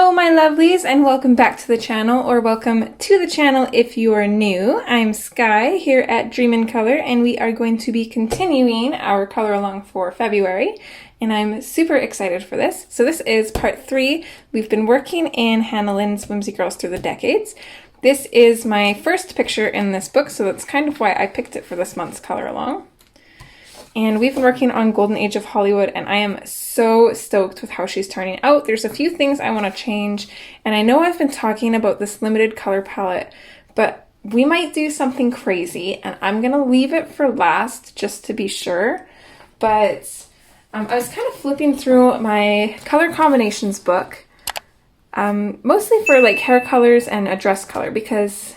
Hello my lovelies and welcome back to the channel, or welcome to the channel if you are new. I'm Sky here at Dream in Color and we are going to be continuing our color along for February and I'm super excited for this. So this is part 3. We've been working in Hannah Lynn's Whimsy Girls Through the Decades. This is my first picture in this book, so that's kind of why I picked it for this month's color along. And we've been working on Golden Age of Hollywood and I am so stoked with how she's turning out. There's a few things I want to change, and I know I've been talking about this limited color palette, but we might do something crazy and I'm gonna leave it for last just to be sure. But I was kind of flipping through my color combinations book, mostly for like hair colors and a dress color, because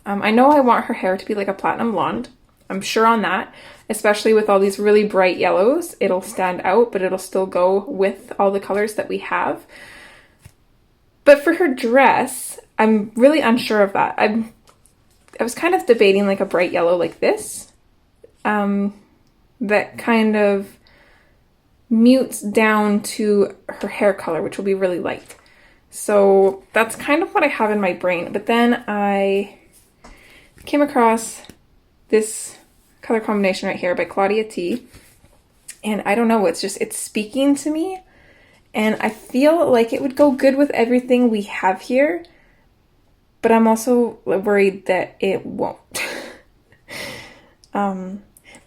I know I want her hair to be like a platinum blonde. I'm sure on that, especially with all these really bright yellows. It'll stand out, but it'll still go with all the colors that we have. But for her dress, I'm really unsure of that. I was kind of debating like a bright yellow like this, that kind of mutes down to her hair color, which will be really light. So that's kind of what I have in my brain. But then I came across this color combination right here by Claudia T. And I don't know, it's speaking to me. And I feel like it would go good with everything we have here. But I'm also worried that it won't.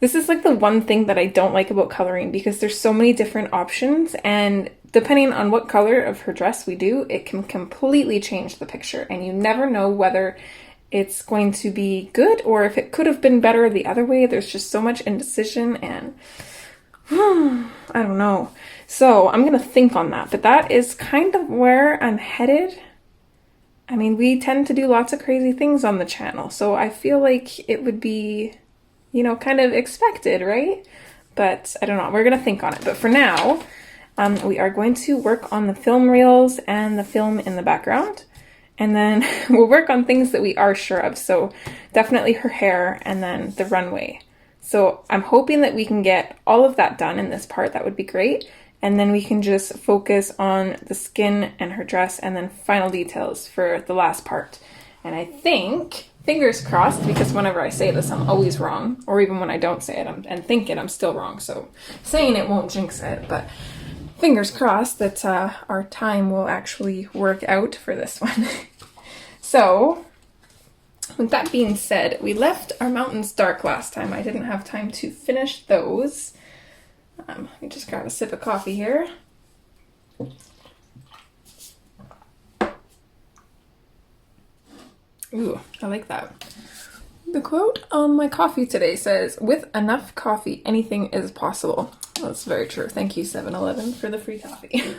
This is like the one thing that I don't like about coloring, because there's so many different options, and depending on what color of her dress we do, it can completely change the picture, and you never know whether it's going to be good or if it could have been better the other way. There's just so much indecision and I don't know. So I'm gonna think on that, but that is kind of where I'm headed. I mean, we tend to do lots of crazy things on the channel, so I feel like it would be, you know, kind of expected, right? But I don't know, we're gonna think on it. But for now, we are going to work on the film reels and the film in the background. And then we'll work on things that we are sure of. So definitely her hair and then the runway. So I'm hoping that we can get all of that done in this part. That would be great. And then we can just focus on the skin and her dress and then final details for the last part. And I think, fingers crossed, because whenever I say this, I'm always wrong. Or even when I don't say it and think it, I'm still wrong. So saying it won't jinx it, but fingers crossed that our time will actually work out for this one. So, with that being said, we left our mountains dark last time. I didn't have time to finish those. Let me just grab a sip of coffee here. Ooh, I like that. The quote on my coffee today says, "With enough coffee, anything is possible." That's very true. Thank you, 7-Eleven, for the free coffee.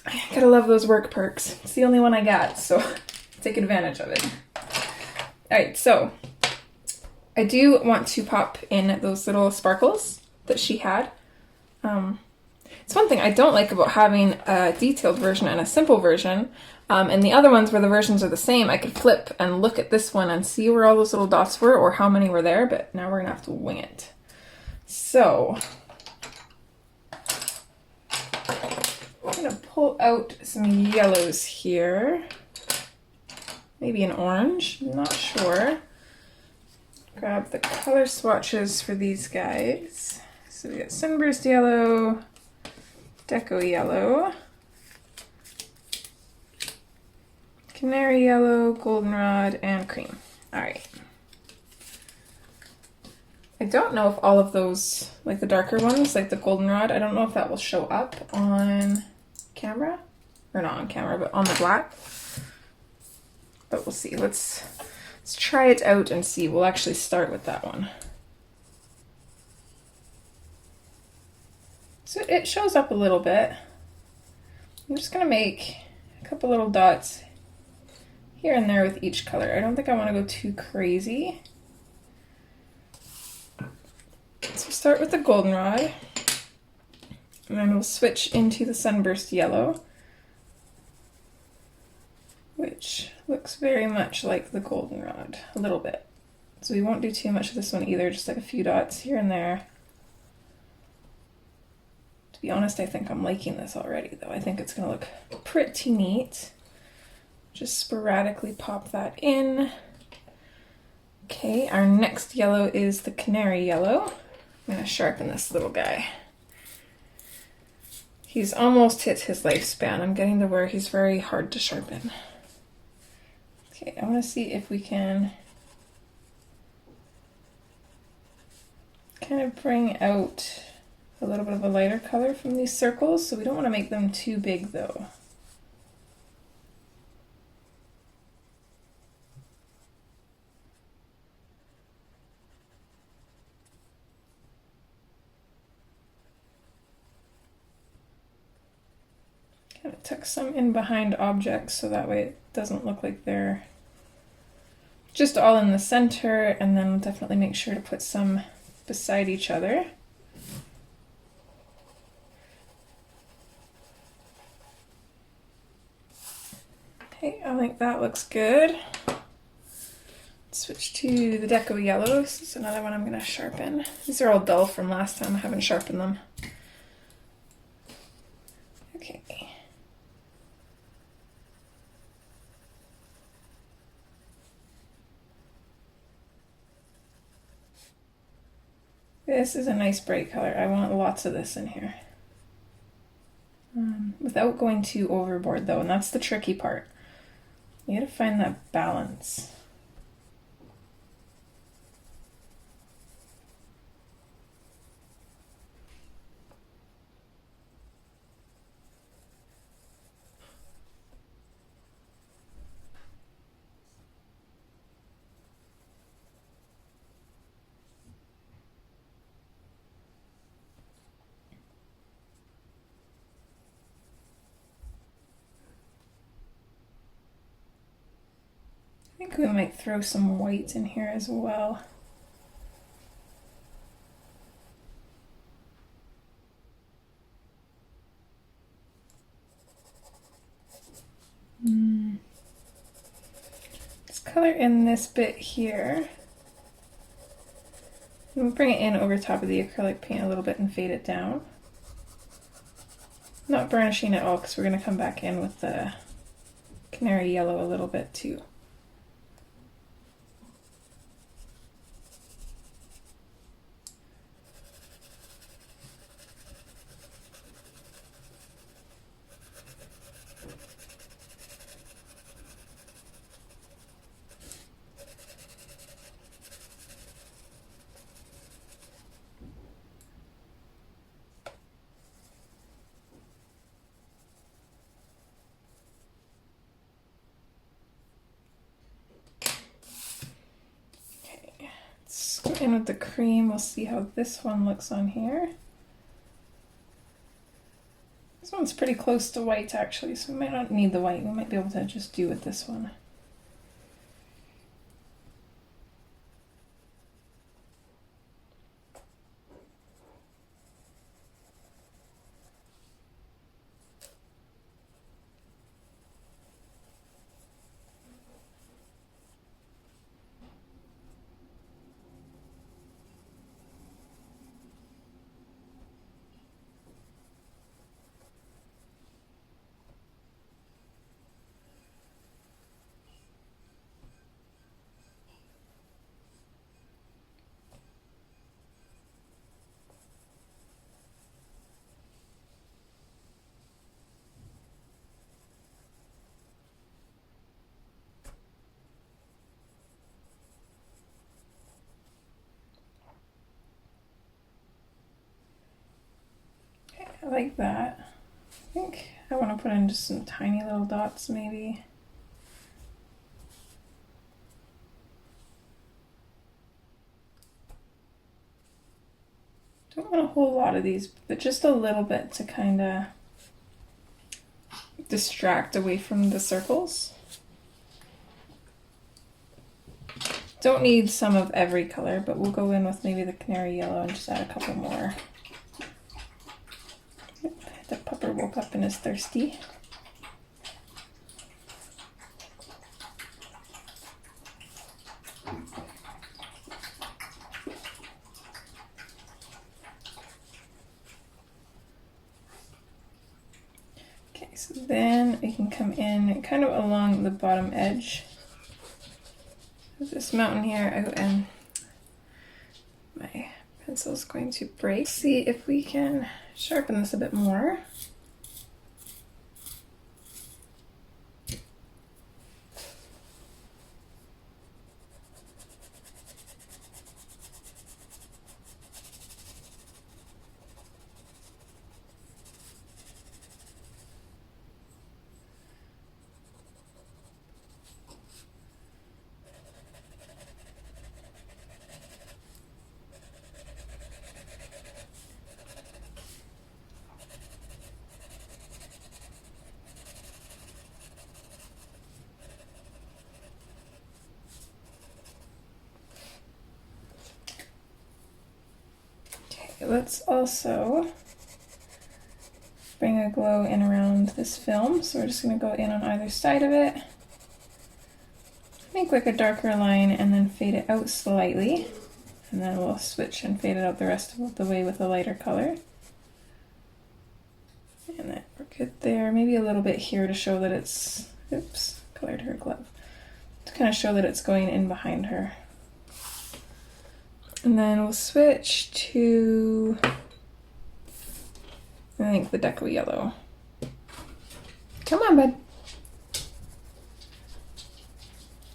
I gotta love those work perks. It's the only one I got, so take advantage of it. Alright, so I do want to pop in those little sparkles that she had. It's one thing I don't like about having a detailed version and a simple version. And the other ones where the versions are the same, I could flip and look at this one and see where all those little dots were or how many were there, but now we're gonna have to wing it. So I'm gonna pull out some yellows here. Maybe an orange, I'm not sure. Grab the color swatches for these guys. So we got Sunburst Yellow, Deco Yellow, Canary Yellow, Goldenrod, and Cream. Alright. I don't know if all of those, like the darker ones, like the Goldenrod, I don't know if that will show up on camera. Or not on camera, but on the black. But we'll see. Let's try it out and see. We'll actually start with that one. So it shows up a little bit. I'm just gonna make a couple little dots here and there with each color. I don't think I want to go too crazy. So start with the Goldenrod, and then we'll switch into the Sunburst Yellow, which looks very much like the Goldenrod, a little bit. So we won't do too much of this one either, just like a few dots here and there to be honest, I think I'm liking this already, though. I think it's going to look pretty neat. Just sporadically pop that in. Okay, our next yellow is the canary yellow. I'm going to sharpen this little guy. He's almost hit his lifespan. I'm getting to where he's very hard to sharpen. Okay, I want to see if we can kind of bring out a little bit of a lighter color from these circles, so we don't want to make them too big though. Kind of tuck some in behind objects so that way it doesn't look like they're just all in the center, and then we'll definitely make sure to put some beside each other. Okay, I think that looks good. Switch to the Deco Yellows. This is another one I'm going to sharpen. These are all dull from last time. I haven't sharpened them. Okay. This is a nice bright color. I want lots of this in here. Without going too overboard though, and that's the tricky part. You gotta find that balance. I think we might throw some white in here as well. Let's color in this bit here. And we'll bring it in over top of the acrylic paint a little bit and fade it down. Not burnishing at all because we're going to come back in with the canary yellow a little bit too. In with the cream, we'll see how this one looks on here. This one's pretty close to white actually, so we might not need the white. We might be able to just do with this one. I like that. I think I want to put in just some tiny little dots maybe. Don't want a whole lot of these, but just a little bit to kind of distract away from the circles. Don't need some of every color, but we'll go in with maybe the canary yellow and just add a couple more. The pupper woke up and is thirsty. So then we can come in kind of along the bottom edge of this mountain here. Oh, and my pencil is going to break. See if we can sharpen this a bit more. Let's also bring a glow in around this film. So we're just going to go in on either side of it, make like a darker line, and then fade it out slightly. And then we'll switch and fade it out the rest of the way with a lighter color. And then we're good there. Maybe a little bit here to show that it's, oops, colored her glove. To kind of show that it's going in behind her. And then we'll switch to, I think, the deco yellow. Come on, bud.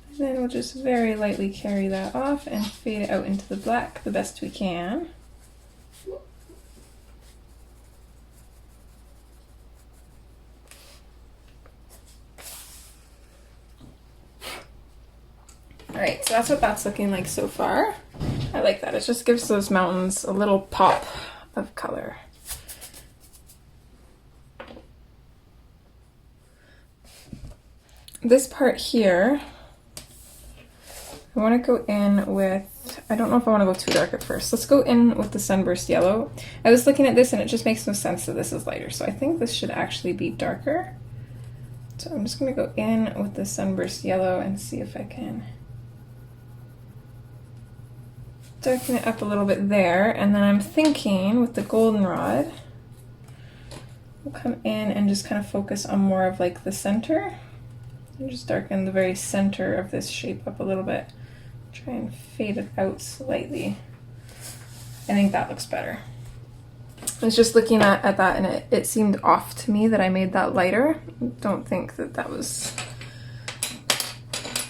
And then we'll just very lightly carry that off and fade it out into the black the best we can. Alright, so that's what that's looking like so far. I like that. It just gives those mountains a little pop of color. This part here, I want to go in with, I don't know if I want to go too dark at first. Let's go in with the Sunburst Yellow. I was looking at this and it just makes no sense that this is lighter, so I think this should actually be darker. So I'm just going to go in with the Sunburst Yellow and see if I can darken it up a little bit there, and then I'm thinking with the goldenrod, we'll come in and just kind of focus on more of like the center, and just darken the very center of this shape up a little bit. Try and fade it out slightly. I think that looks better. I was just looking at that and it seemed off to me that I made that lighter. I don't think that that was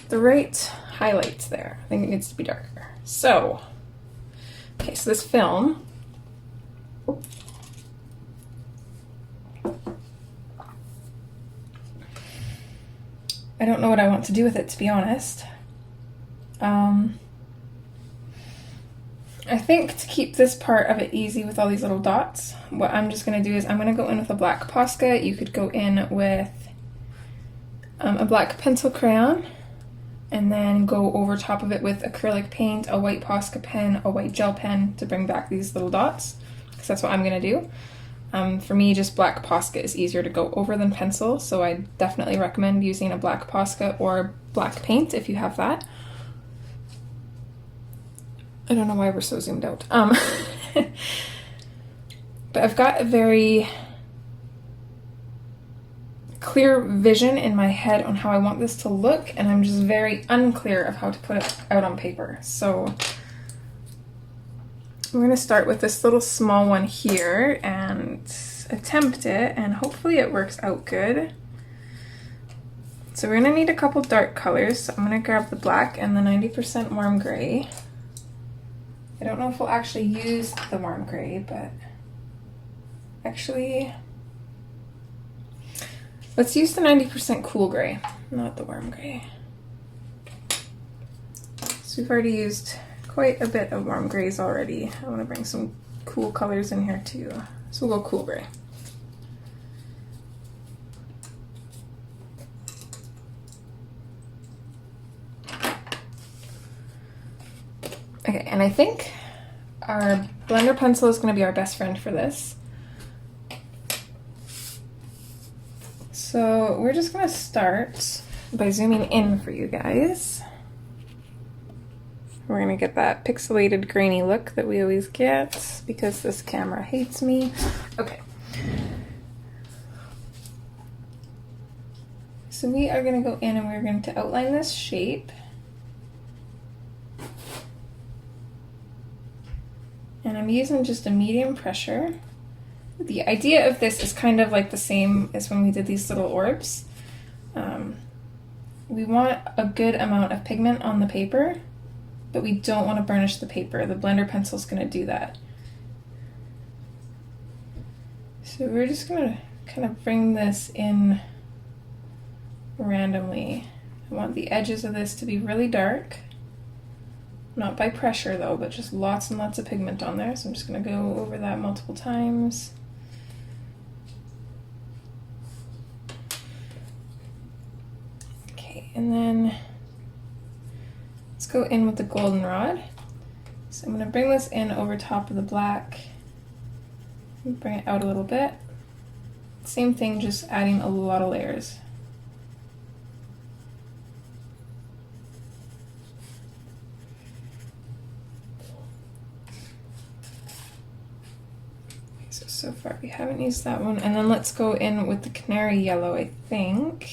the right highlights there. I think it needs to be darker. So, okay, so this film, I don't know what I want to do with it, to be honest. I think to keep this part of it easy with all these little dots, what I'm just going to do is I'm going to go in with a black Posca. You could go in with a black pencil crayon, and then go over top of it with acrylic paint, a white Posca pen, a white gel pen to bring back these little dots, because that's what I'm going to do. For me, just black Posca is easier to go over than pencil, so I definitely recommend using a black Posca or black paint if you have that. I don't know why we're so zoomed out. But I've got a very clear vision in my head on how I want this to look, and I'm just very unclear of how to put it out on paper. So we're going to start with this little small one here and attempt it, and hopefully it works out good. So we're going to need a couple dark colors. So I'm going to grab the black and the 90% warm gray. I don't know if we'll actually use the warm gray, but actually, let's use the 90% cool gray, not the warm gray. So we've already used quite a bit of warm grays already. I want to bring some cool colors in here too. So we'll go cool gray. Okay, and I think our blender pencil is going to be our best friend for this. So we're just going to start by zooming in for you guys. We're going to get that pixelated grainy look that we always get because this camera hates me. Okay. So we are going to go in and we're going to outline this shape. And I'm using just a medium pressure. The idea of this is kind of like the same as when we did these little orbs. We want a good amount of pigment on the paper, but we don't want to burnish the paper. The blender pencil is going to do that. So we're just going to kind of bring this in randomly. I want the edges of this to be really dark. Not by pressure though, but just lots and lots of pigment on there. So I'm just going to go over that multiple times. Okay, and then let's go in with the goldenrod. So I'm going to bring this in over top of the black. Bring it out a little bit. Same thing, just adding a lot of layers. So far we haven't used that one. And then let's go in with the canary yellow, I think.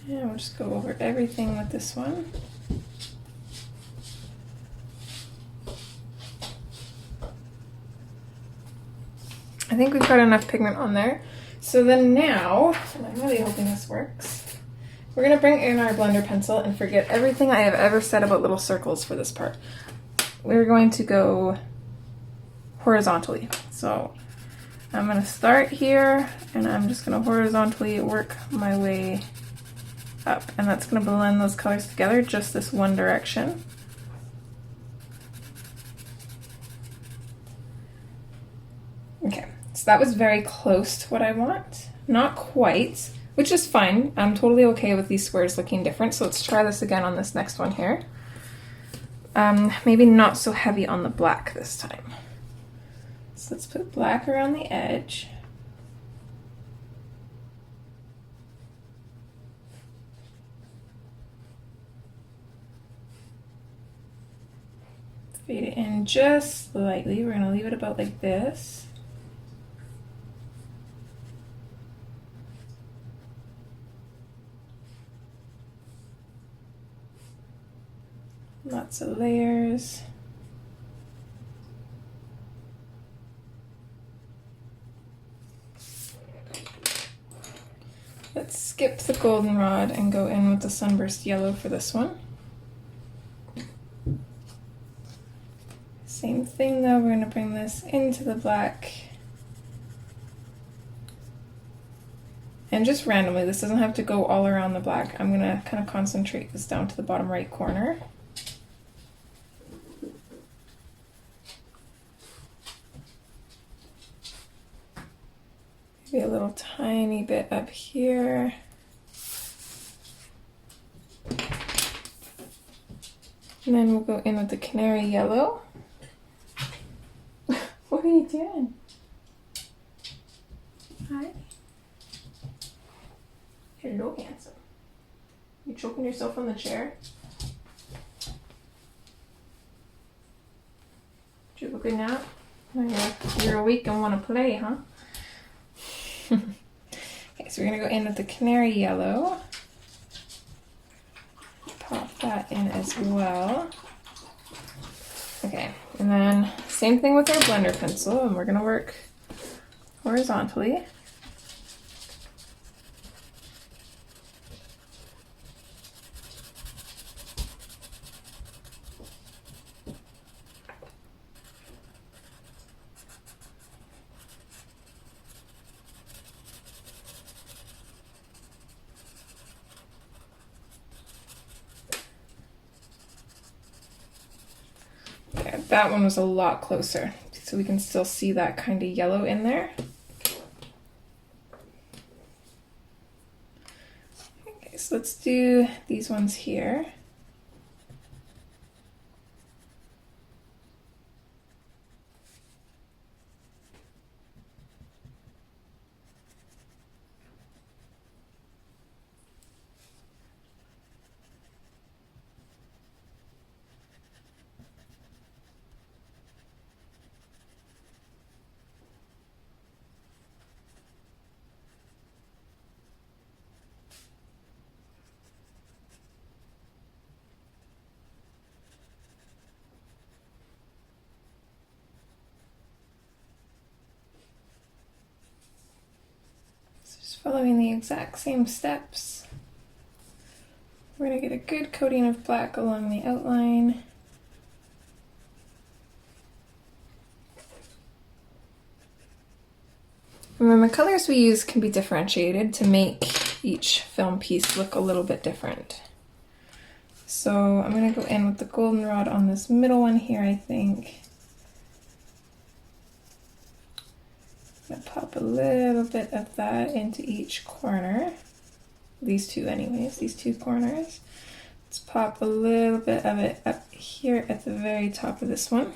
Yeah, we'll just go over everything with this one. I think we've got enough pigment on there. So then now, and I'm really hoping this works, we're going to bring in our blender pencil and forget everything I have ever said about little circles for this part. We're going to go horizontally. So I'm going to start here and I'm just going to horizontally work my way up. And that's going to blend those colors together, just this one direction. Okay, so that was very close to what I want. Not quite, which is fine. I'm totally okay with these squares looking different. So let's try this again on this next one here. Maybe not so heavy on the black this time. So let's put black around the edge. Fade it in just slightly. We're going to leave it about like this. Lots of layers. Let's skip the goldenrod and go in with the sunburst yellow for this one. Same thing though, we're going to bring this into the black. And just randomly, this doesn't have to go all around the black. I'm going to kind of concentrate this down to the bottom right corner. Maybe a little tiny bit up here. And then we'll go in with the canary yellow. What are you doing? Hi. Hello, handsome. You choking yourself on the chair? Did you have a good nap? You're awake and want to play, huh? Okay, so we're going to go in with the canary yellow. Pop that in as well. Okay, and then same thing with our blender pencil, and we're going to work horizontally. That one was a lot closer, so we can still see that kind of yellow in there. Okay, so let's do these ones here. following the exact same steps. We're going to get a good coating of black along the outline. And then the colors we use can be differentiated to make each film piece look a little bit different. So I'm going to go in with the goldenrod on this middle one here, I think. I'm going to pop a little bit of that into each corner. These two anyways, these two corners. Let's pop a little bit of it up here at the very top of this one.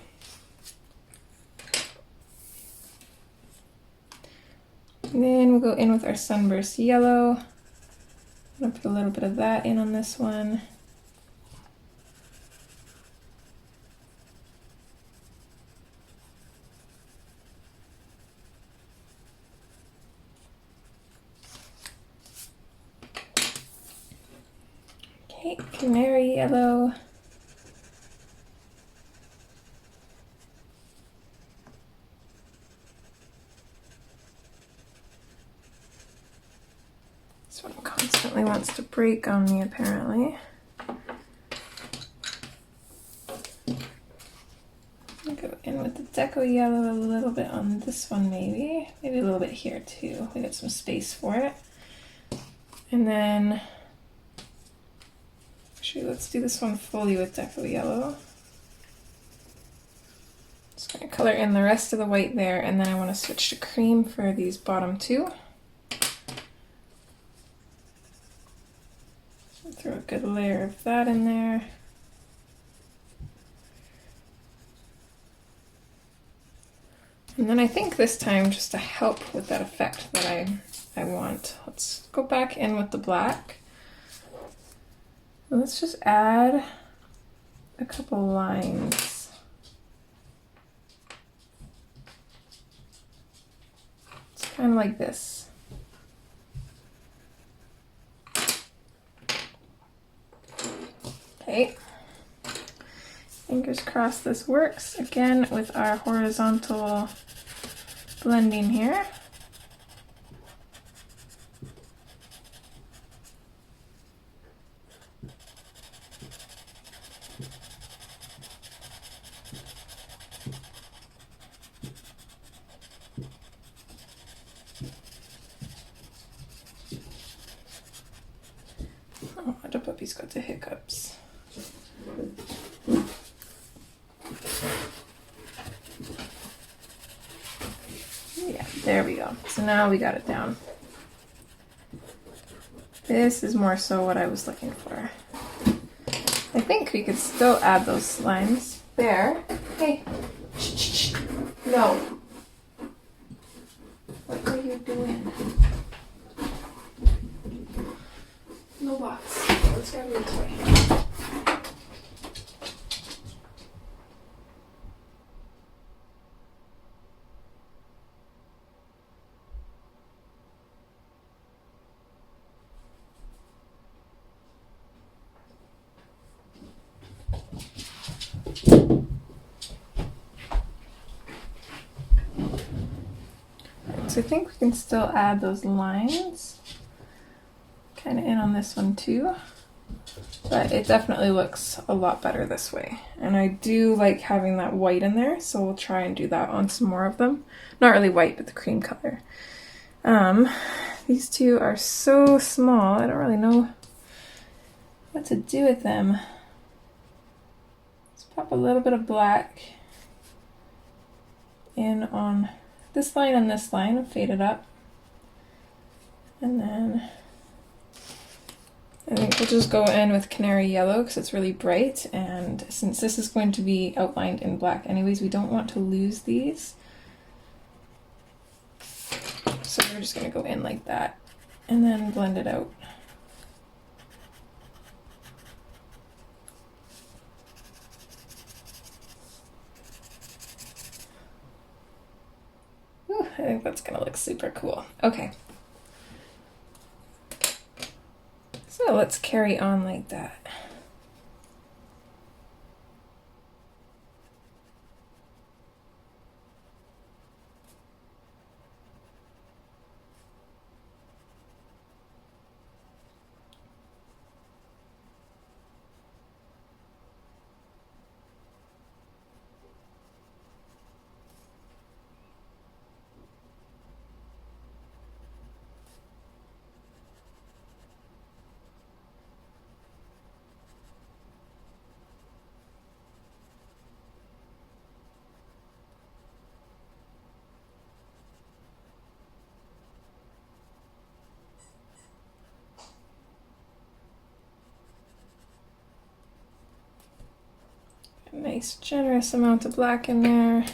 And then we'll go in with our sunburst yellow. I'm going to put a little bit of that in on this one. Okay, canary yellow. This one constantly wants to break on me, apparently. I'll go in with the deco yellow a little bit on this one, maybe. Maybe a little bit here, too. We got some space for it. And then actually, let's do this one fully with deco yellow. Just going to color in the rest of the white there, and then I want to switch to cream for these bottom two. Throw a good layer of that in there. And then I think this time, just to help with that effect that I want, let's go back in with the black. Let's just add a couple lines. It's kind of like this. Okay. Fingers crossed this works. Again, with our horizontal blending here. Oh, the puppy's got the hiccups. Yeah, there we go. So now we got it down. This is more so what I was looking for. I think we could still add those lines there. Hey, shh, no. What are you doing? No box. Let's grab your toy. So I think we can still add those lines kind of in on this one too, but it definitely looks a lot better this way. And I do like having that white in there, so we'll try and do that on some more of them. Not really white, but the cream color. These two are so small, I don't really know what to do with them. Let's pop a little bit of black in on this line and this line and fade it up. And then I think we'll just go in with canary yellow because it's really bright, and since this is going to be outlined in black anyways, we don't want to lose these. So we're just going to go in like that and then blend it out. Ooh, I think that's going to look super cool. Okay. So let's carry on like that. nice generous amount of black in there.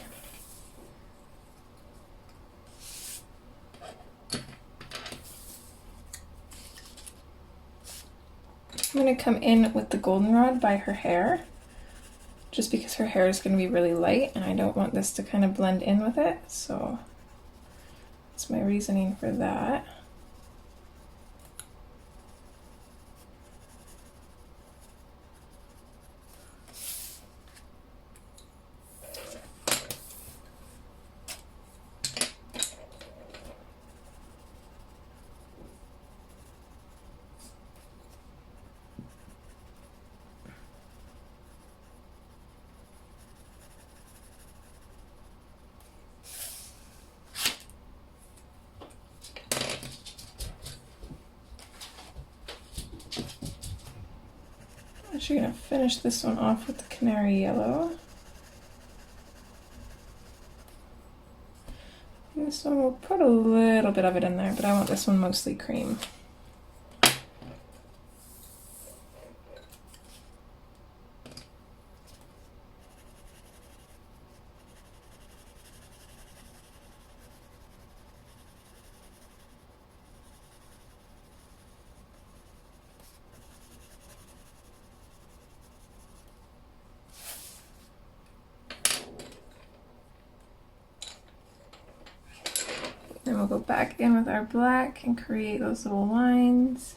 I'm going to come in with the goldenrod by her hair, just because her hair is going to be really light and I don't want this to kind of blend in with it, so that's my reasoning for that. I'm actually going to finish this one off with the canary yellow. And this one will put a little bit of it in there, but I want this one mostly cream. Then we'll go back in with our black and create those little lines.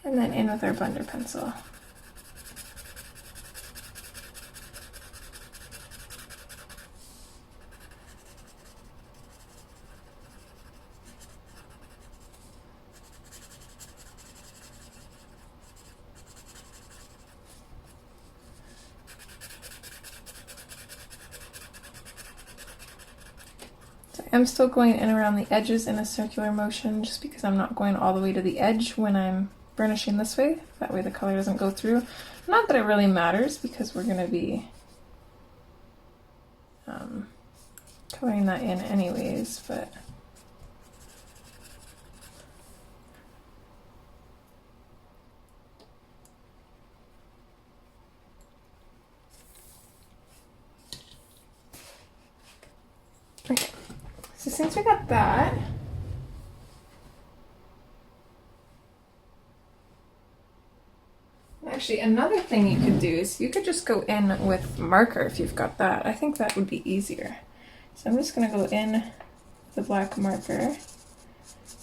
And then in with our blender pencil. I'm still going in around the edges in a circular motion just because I'm not going all the way to the edge when I'm burnishing this way. That way the color doesn't go through. Not that it really matters because we're going to be coloring that in anyways, but okay. So since we got that, actually another thing you could do is you could just go in with marker if you've got that. I think that would be easier. So I'm just going to go in with the black marker.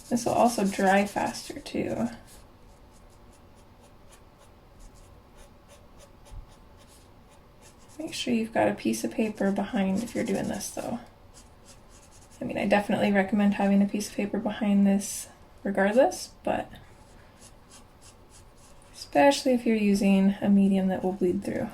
This will also dry faster too. Make sure you've got a piece of paper behind if you're doing this though. I mean, I definitely recommend having a piece of paper behind this regardless, but especially if you're using a medium that will bleed through.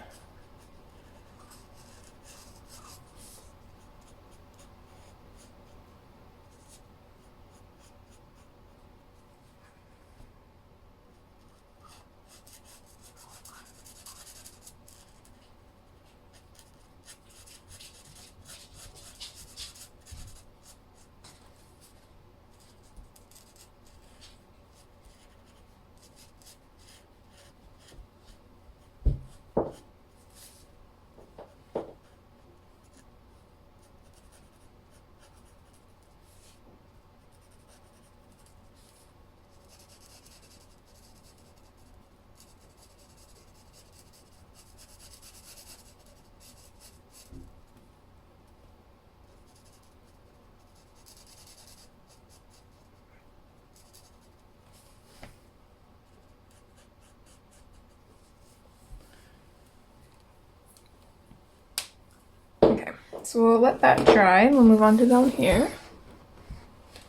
So we'll let that dry and we'll move on to down here.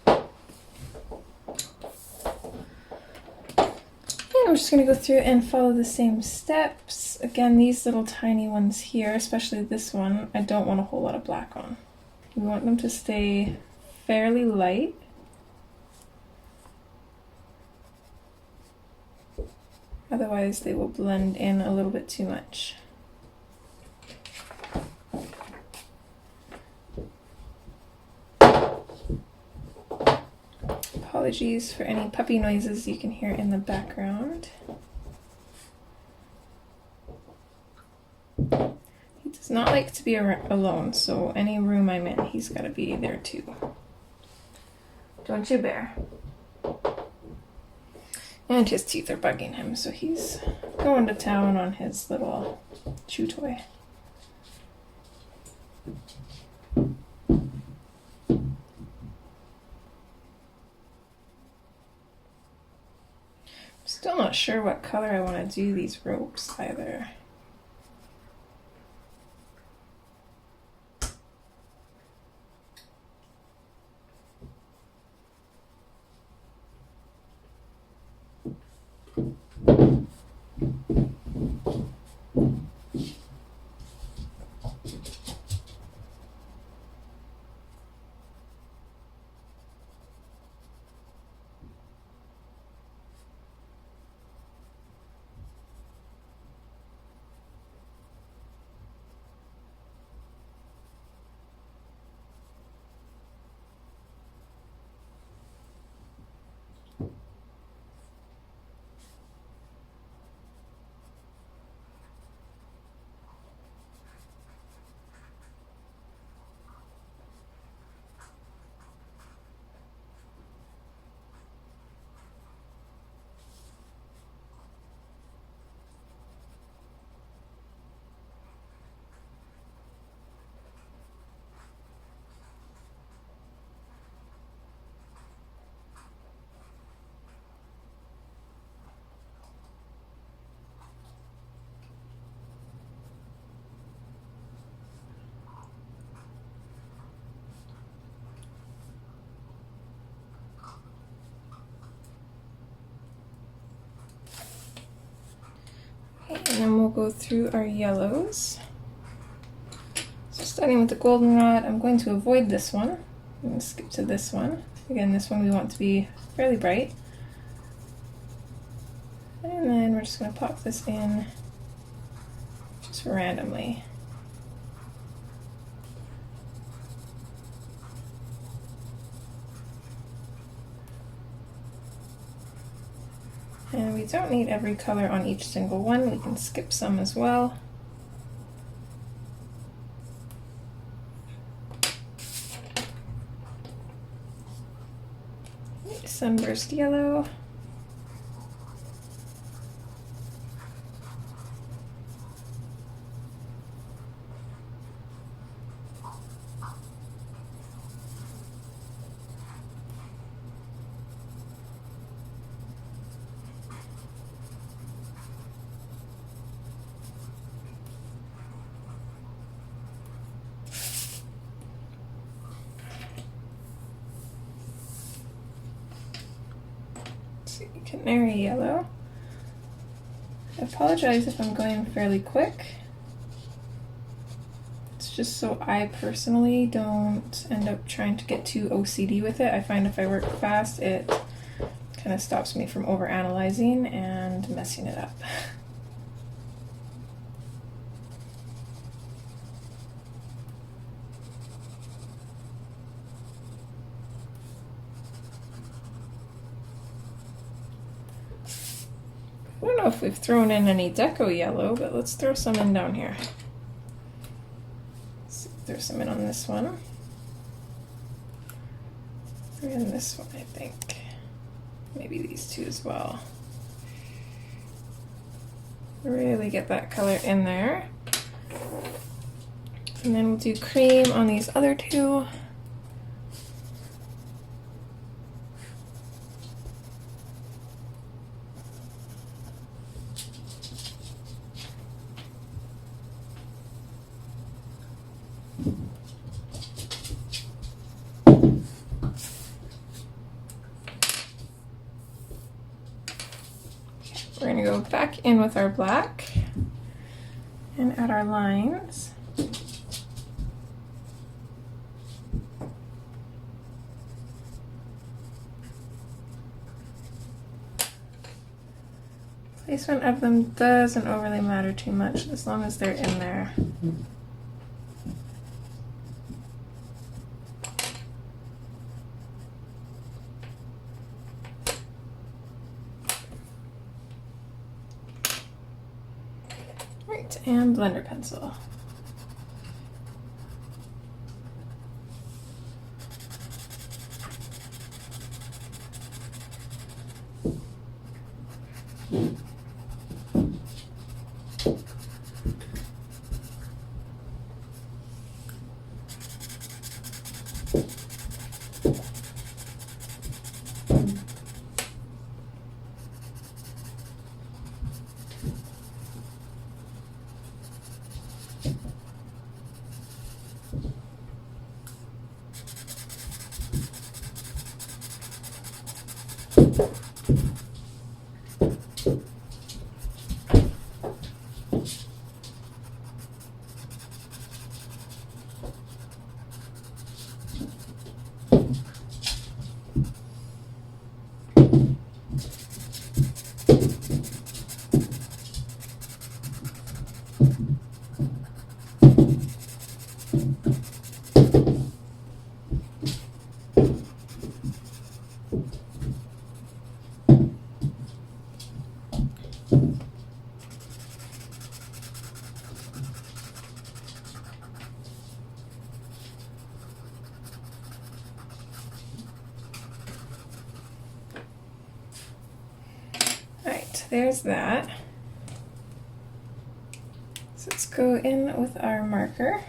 And I'm just going to go through and follow the same steps. Again, these little tiny ones here, especially this one, I don't want a whole lot of black on. We want them to stay fairly light. Otherwise they will blend in a little bit too much. apologies for any puppy noises you can hear in the background. He does not like to be alone, so any room I'm in, he's got to be there too. Don't you, Bear? And his teeth are bugging him, so he's going to town on his little chew toy. Still not sure what color I want to do these ropes either. Okay, and then we'll go through our yellows. So starting with the goldenrod, I'm going to avoid this one. I'm going to skip to this one. Again, this one we want to be fairly bright. And then we're just going to pop this in just randomly. And we don't need every color on each single one. We can skip some as well. Sunburst yellow. Canary yellow. I apologize if I'm going fairly quick. It's just so I personally don't end up trying to get too OCD with it. I find if I work fast, it kind of stops me from overanalyzing and messing it up. I don't know if we've thrown in any deco yellow, but let's throw some in down here. Let's throw some in on this one. And this one, I think. Maybe these two as well. Really get that color in there. And then we'll do cream on these other two. We're going to go back in with our black and add our lines. Placement of them doesn't overly matter too much as long as they're in there. right, and blender pencil. There's that. So let's go in with our marker.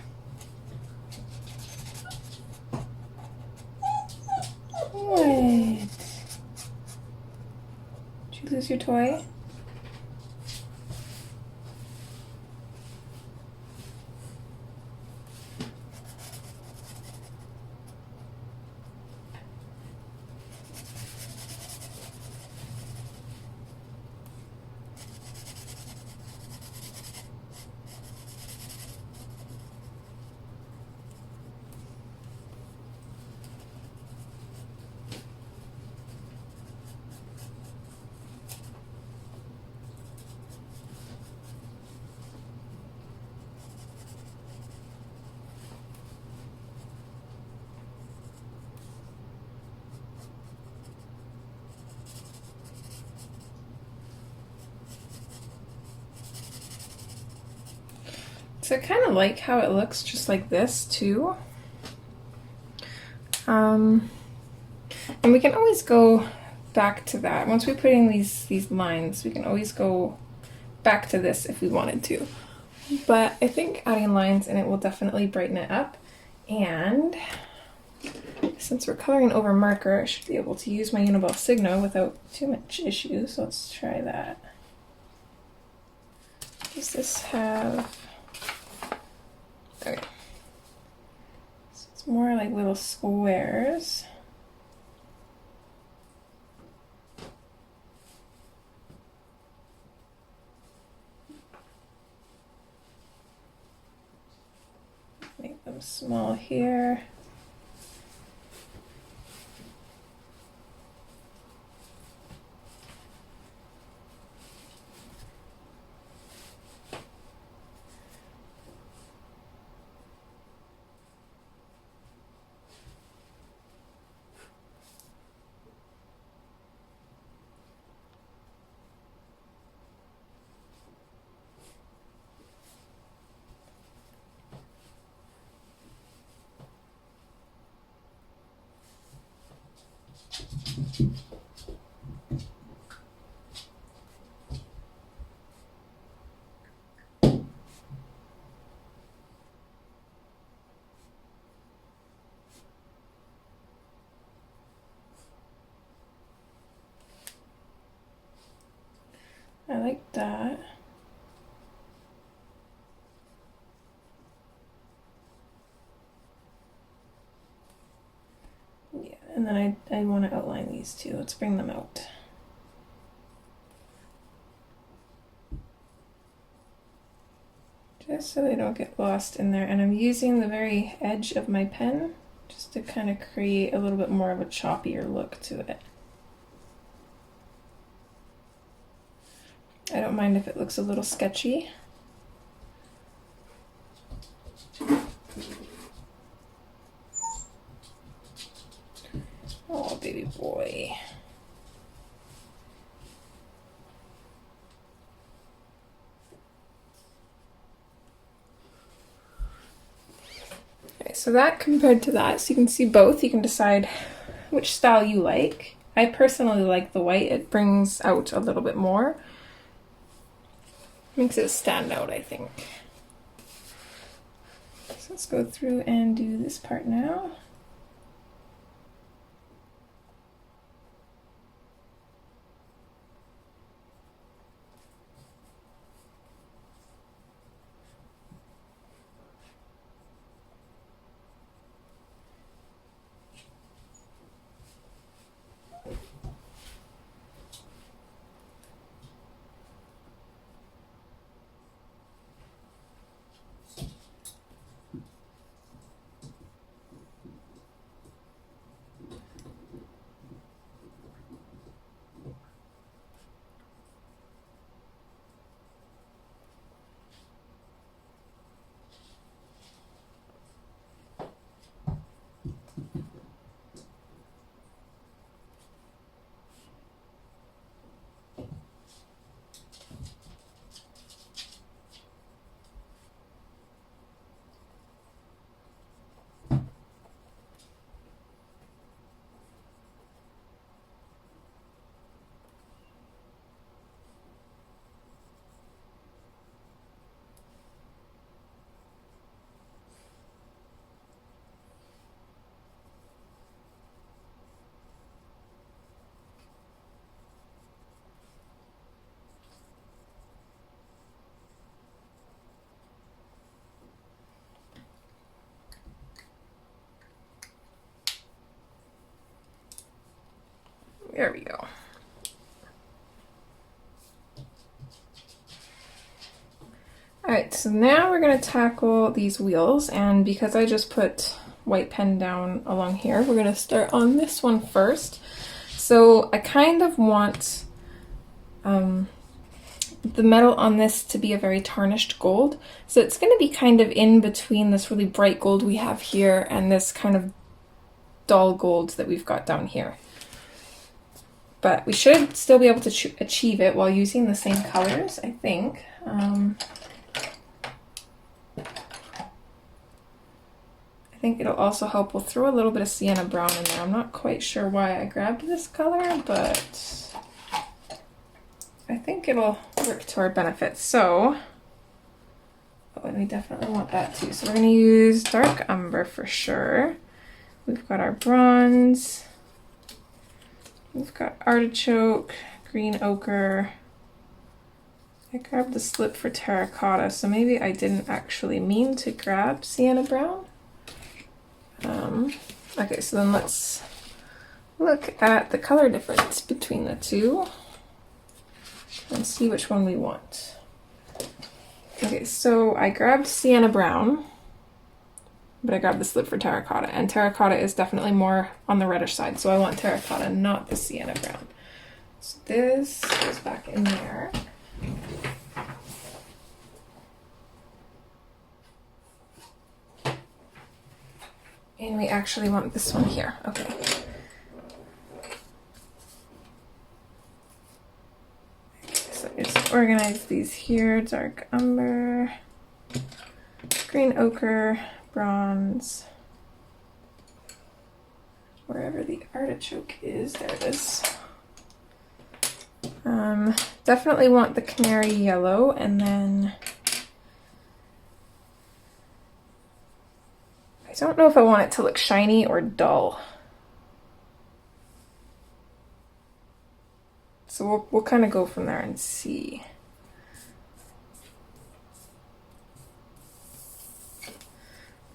What? Did you lose your toy? So I kind of like how it looks just like this too. And we can always go back to that. Once we put in these lines, we can always go back to this if we wanted to. But I think adding lines in it will definitely brighten it up. And since we're coloring over marker, I should be able to use my Uniball Signo without too much issue. So let's try that. Does this have... Okay. So it's more like little squares. Make them small here. I like that. Yeah, and then I want to outline these two. Let's bring them out. Just so they don't get lost in there. And I'm using the very edge of my pen just to kind of create a little bit more of a choppier look to it. I don't mind if it looks a little sketchy. Oh, baby boy. Alright, so that compared to that, so you can see both. You can decide which style you like. I personally like the white. It brings out a little bit more. Makes it stand out, I think. So let's go through and do this part now. There we go. Alright, so now we're going to tackle these wheels, and because I just put white pen down along here, we're going to start on this one first. So I kind of want the metal on this to be a very tarnished gold. So it's going to be kind of in between this really bright gold we have here and this kind of dull gold that we've got down here. But we should still be able to achieve it while using the same colors, I think. I think it'll also help. We'll throw a little bit of sienna brown in there. I'm not quite sure why I grabbed this color, but I think it'll work to our benefit. So, and we definitely want that too. So we're going to use dark umber for sure. We've got our bronze. We've got artichoke, green ochre. I grabbed the slip for terracotta, so maybe I didn't actually mean to grab sienna brown. Okay, so then let's look at the color difference between the two and see which one we want. Okay, so I grabbed sienna brown, but I grabbed the slip for terracotta, and terracotta is definitely more on the reddish side, so I want terracotta, not the sienna brown. So this goes back in there. And we actually want this one here. Okay. So just organize these here. Dark umber, green ochre, bronze, wherever the artichoke is, there it is. Definitely want the canary yellow, and then I don't know if I want it to look shiny or dull. So we'll kind of go from there and see.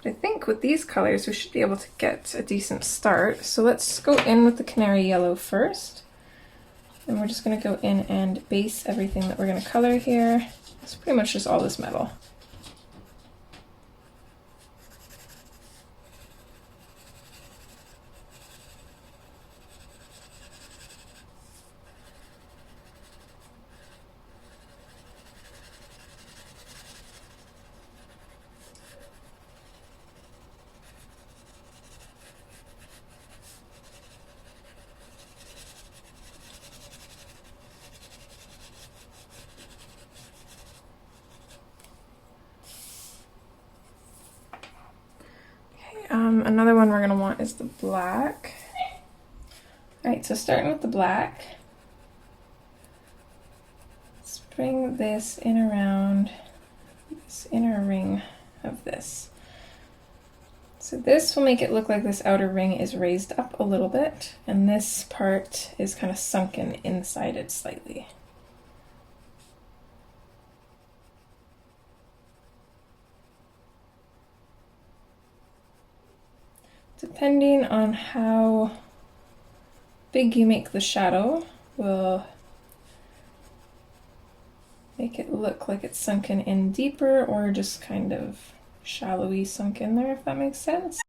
But I think with these colors we should be able to get a decent start. So let's go in with the canary yellow first. And we're just going to go in and base everything that we're going to color here. It's pretty much just all this metal. Another one we're going to want is the black. Alright, so starting with the black, let's bring this in around this inner ring of this. So this will make it look like this outer ring is raised up a little bit, and this part is kind of sunken inside it slightly. Depending on how big you make the shadow, will make it look like it's sunken in deeper or just kind of shallowy sunk in there, if that makes sense.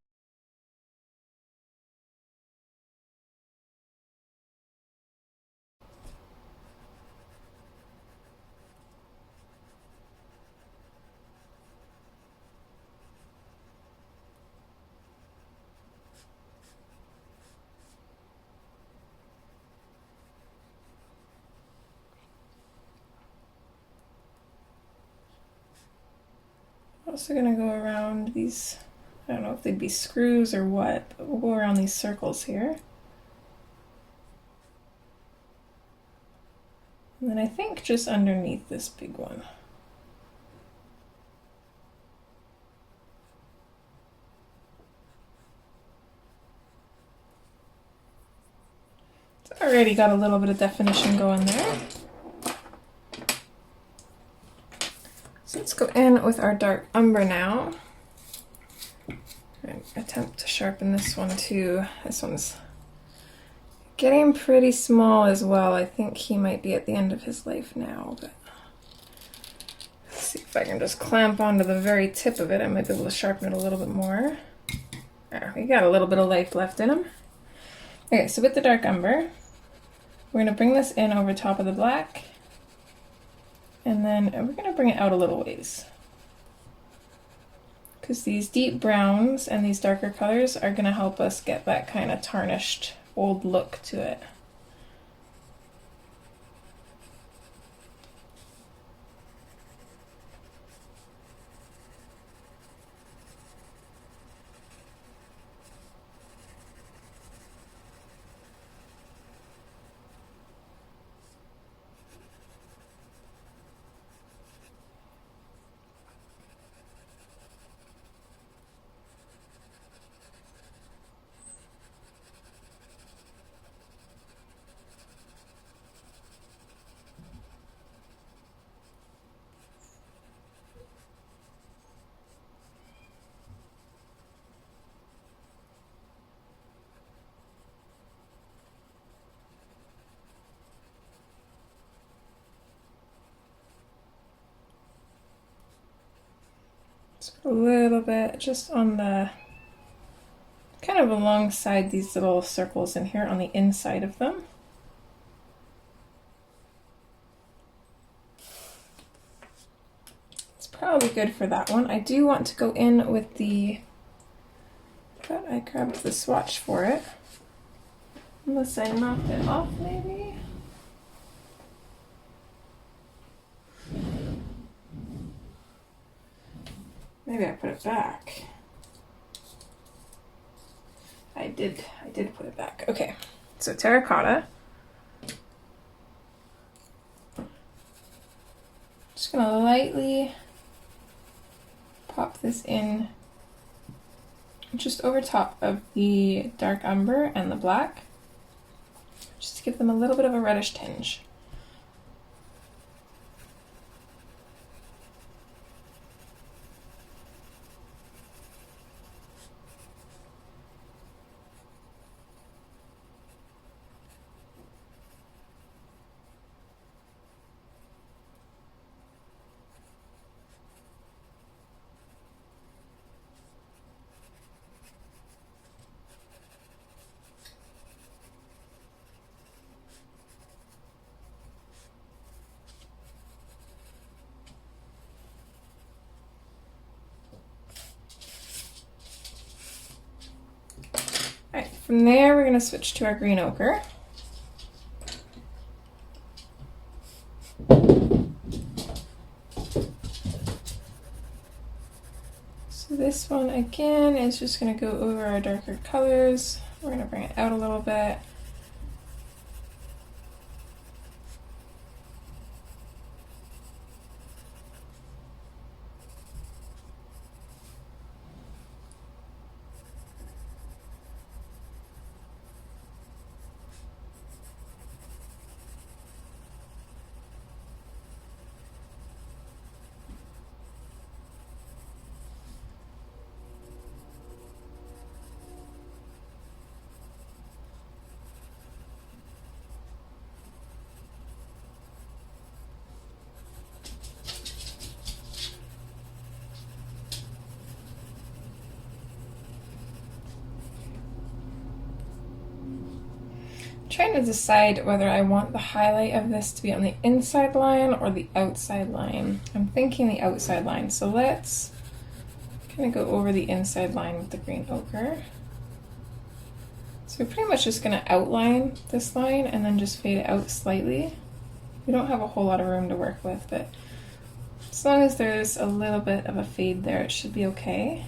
Also going to go around these, I don't know if they'd be screws or what, but we'll go around these circles here. And then I think just underneath this big one. It's already got a little bit of definition going there. So let's go in with our dark umber now. And attempt to sharpen this one too. This one's getting pretty small as well. I think he might be at the end of his life now, but let's see if I can just clamp onto the very tip of it. I might be able to sharpen it a little bit more. There, we got a little bit of life left in him. Okay, so with the dark umber, we're going to bring this in over top of the black. And then we're going to bring it out a little ways. Because these deep browns and these darker colors are going to help us get that kind of tarnished old look to it. A little bit just on the, kind of alongside these little circles in here on the inside of them. It's probably good for that one. I do want to go in with the, but I grabbed the swatch for it. Unless I knocked it off maybe. Maybe I put it back. I did put it back. Okay, so terracotta. Just gonna lightly pop this in just over top of the dark umber and the black, just to give them a little bit of a reddish tinge. Alright, from there we're going to switch to our green ochre. So This one again is just going to go over our darker colors. We're going to bring it out a little bit. Trying to decide whether I want the highlight of this to be on the inside line or the outside line. I'm thinking the outside line, so let's kind of go over the inside line with the green ochre. So we're pretty much just going to outline this line and then just fade it out slightly. We don't have a whole lot of room to work with, but as long as there's a little bit of a fade there, it should be okay.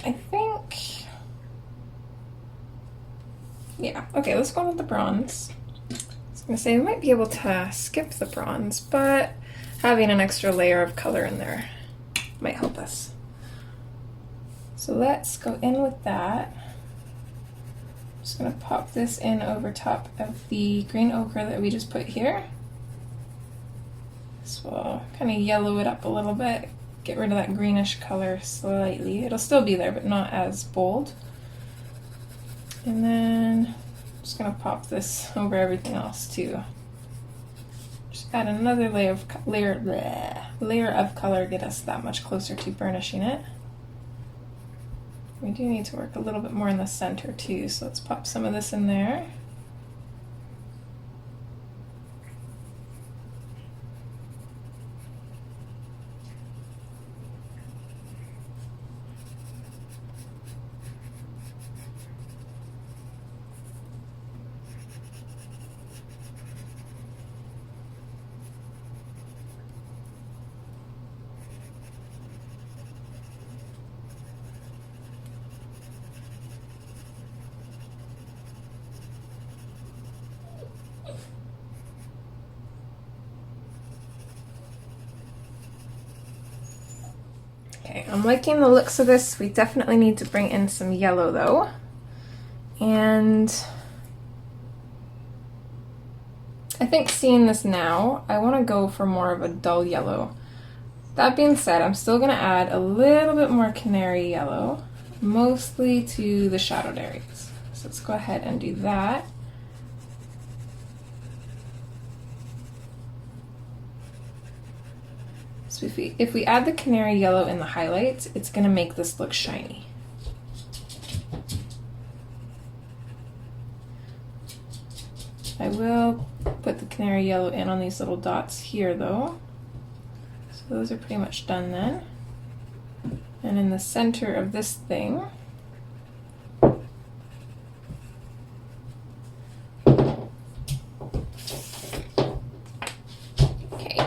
I think, yeah, okay, let's go on with the bronze. I was gonna say, we might be able to skip the bronze, but having an extra layer of color in there might help us. So let's go in with that. I'm just gonna pop this in over top of the green ochre that we just put here. So we'll kind of yellow it up a little bit. Get rid of that greenish color slightly. It'll still be there, but not as bold. And then I'm just gonna pop this over everything else too. Just add another layer of color, get us that much closer to burnishing it. We do need to work a little bit more in the center too, so let's pop some of this in there. Okay, I'm liking the looks of this. We definitely need to bring in some yellow though. And I think seeing this now, I want to go for more of a dull yellow. That being said, I'm still going to add a little bit more canary yellow, mostly to the shadowed areas. So let's go ahead and do that. So if we add the canary yellow in the highlights, it's going to make this look shiny. I will put the canary yellow in on these little dots here though. So those are pretty much done then. And in the center of this thing,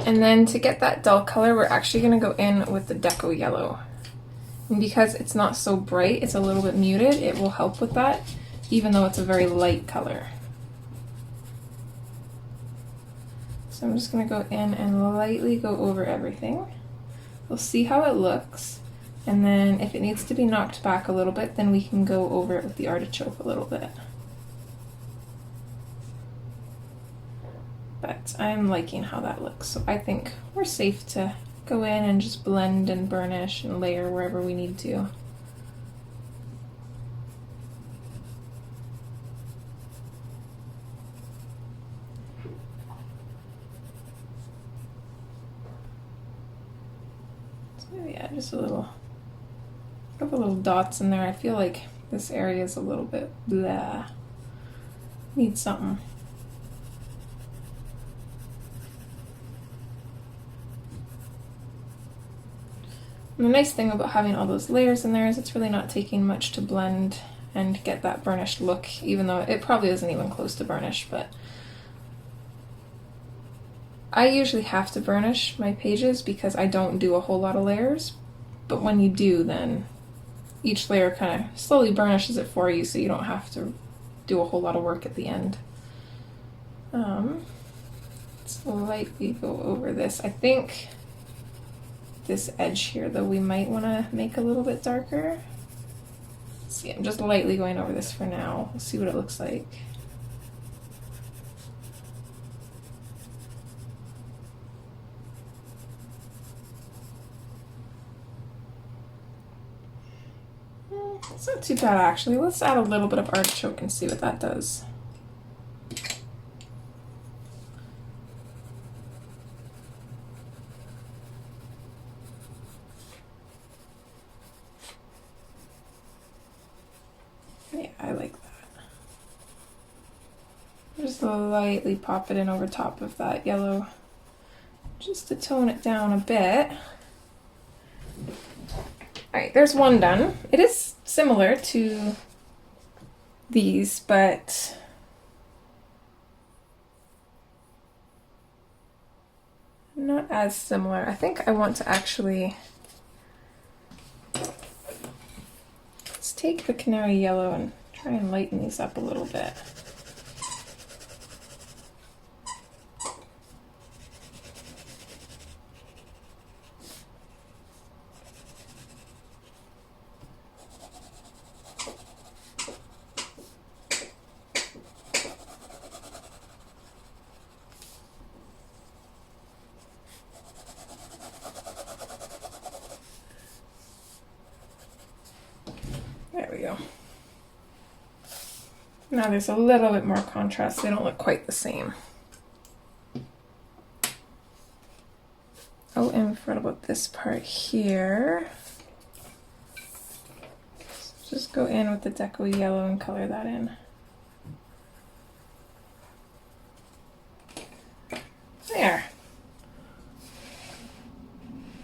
and then to get that dull color, we're actually going to go in with the deco yellow. And because it's not so bright, it's a little bit muted, it will help with that, even though it's a very light color. So I'm just going to go in and lightly go over everything. We'll see how it looks, and then if it needs to be knocked back a little bit, then we can go over it with the artichoke a little bit. But I'm liking how that looks, so I think we're safe to go in and just blend and burnish and layer wherever we need to. So yeah, just a couple little dots in there. I feel like this area is a little bit blah. Needs something. And the nice thing about having all those layers in there is it's really not taking much to blend and get that burnished look, even though it probably isn't even close to burnish, but I usually have to burnish my pages because I don't do a whole lot of layers, but when you do, then each layer kind of slowly burnishes it for you, so you don't have to do a whole lot of work at the end. Let's lightly go over this. I think this edge here, though, we might want to make a little bit darker. Let's see, I'm just lightly going over this for now. We'll see what it looks like. It's not too bad, actually. Let's add a little bit of artichoke and see what that does. Yeah, I like that. Just lightly pop it in over top of that yellow, just to tone it down a bit. Alright, there's one done. It is similar to these, but not as similar. I think I want to actually, let's take the canary yellow and try and lighten these up a little bit. There we go. Now there's a little bit more contrast. They don't look quite the same. Oh, and we forgot about this part here. So just go in with the deco yellow and color that in. There.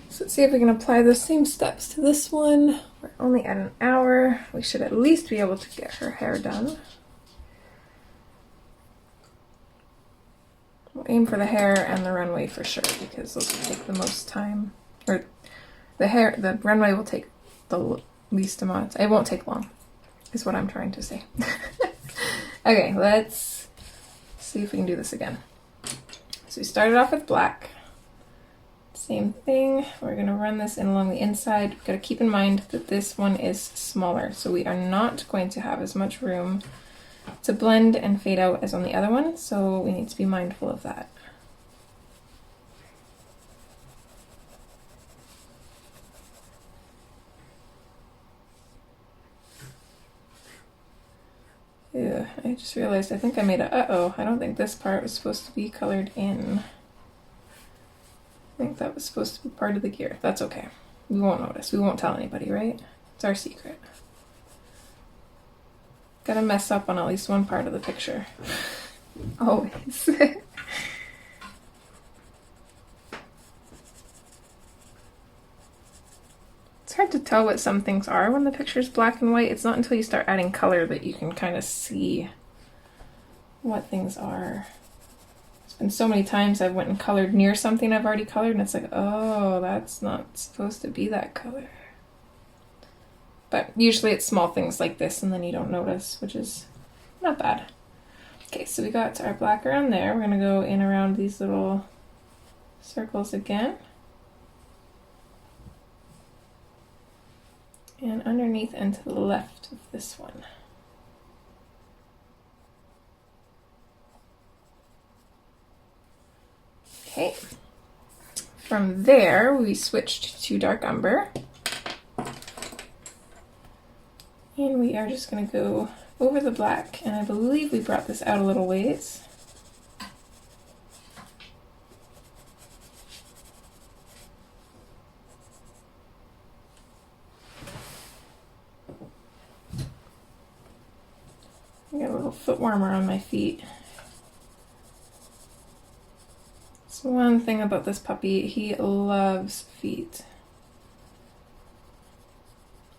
So let's see if we can apply those same steps to this one. We're only at an hour. We should at least be able to get her hair done. We'll aim for the hair and the runway for sure, because those will take the most time. Or the runway will take the least amount. It won't take long, is what I'm trying to say. Okay, let's see if we can do this again. So we started off with black. Same thing, we're going to run this in along the inside. We've got to keep in mind that this one is smaller, so we are not going to have as much room to blend and fade out as on the other one, so we need to be mindful of that. Ew, I just realized I think I made a uh-oh. I don't think this part was supposed to be colored in. I think that was supposed to be part of the gear. That's okay. We won't notice. We won't tell anybody, right? It's our secret. Gotta mess up on at least one part of the picture. Always. It's hard to tell what some things are when the picture's black and white. It's not until you start adding color that you can kind of see what things are. There's been so many times I've went and colored near something I've already colored, and it's like, oh, that's not supposed to be that color. But usually it's small things like this and then you don't notice, which is not bad. Okay, so we got our black around there. We're gonna go in around these little circles again. And underneath and to the left of this one. Okay, from there we switched to dark umber. And we are just going to go over the black, and I believe we brought this out a little ways. I got a little foot warmer on my feet. That's one thing about this puppy, he loves feet.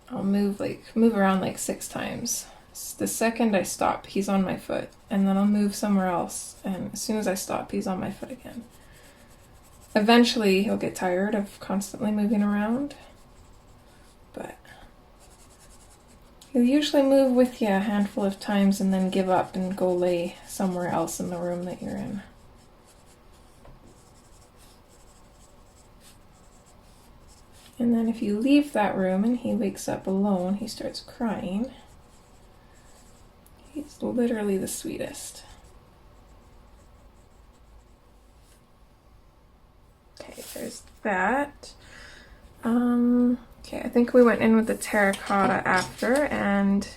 I'll move around like 6 times. The second I stop, he's on my foot, and then I'll move somewhere else, and as soon as I stop, he's on my foot again. Eventually, he'll get tired of constantly moving around, but he'll usually move with you a handful of times and then give up and go lay somewhere else in the room that you're in. And then if you leave that room and he wakes up alone, he starts crying. He's literally the sweetest. Okay, there's that. Okay, I think we went in with the terracotta after, and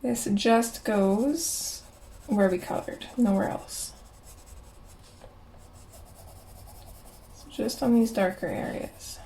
this just goes where we colored, nowhere else. So just on these darker areas.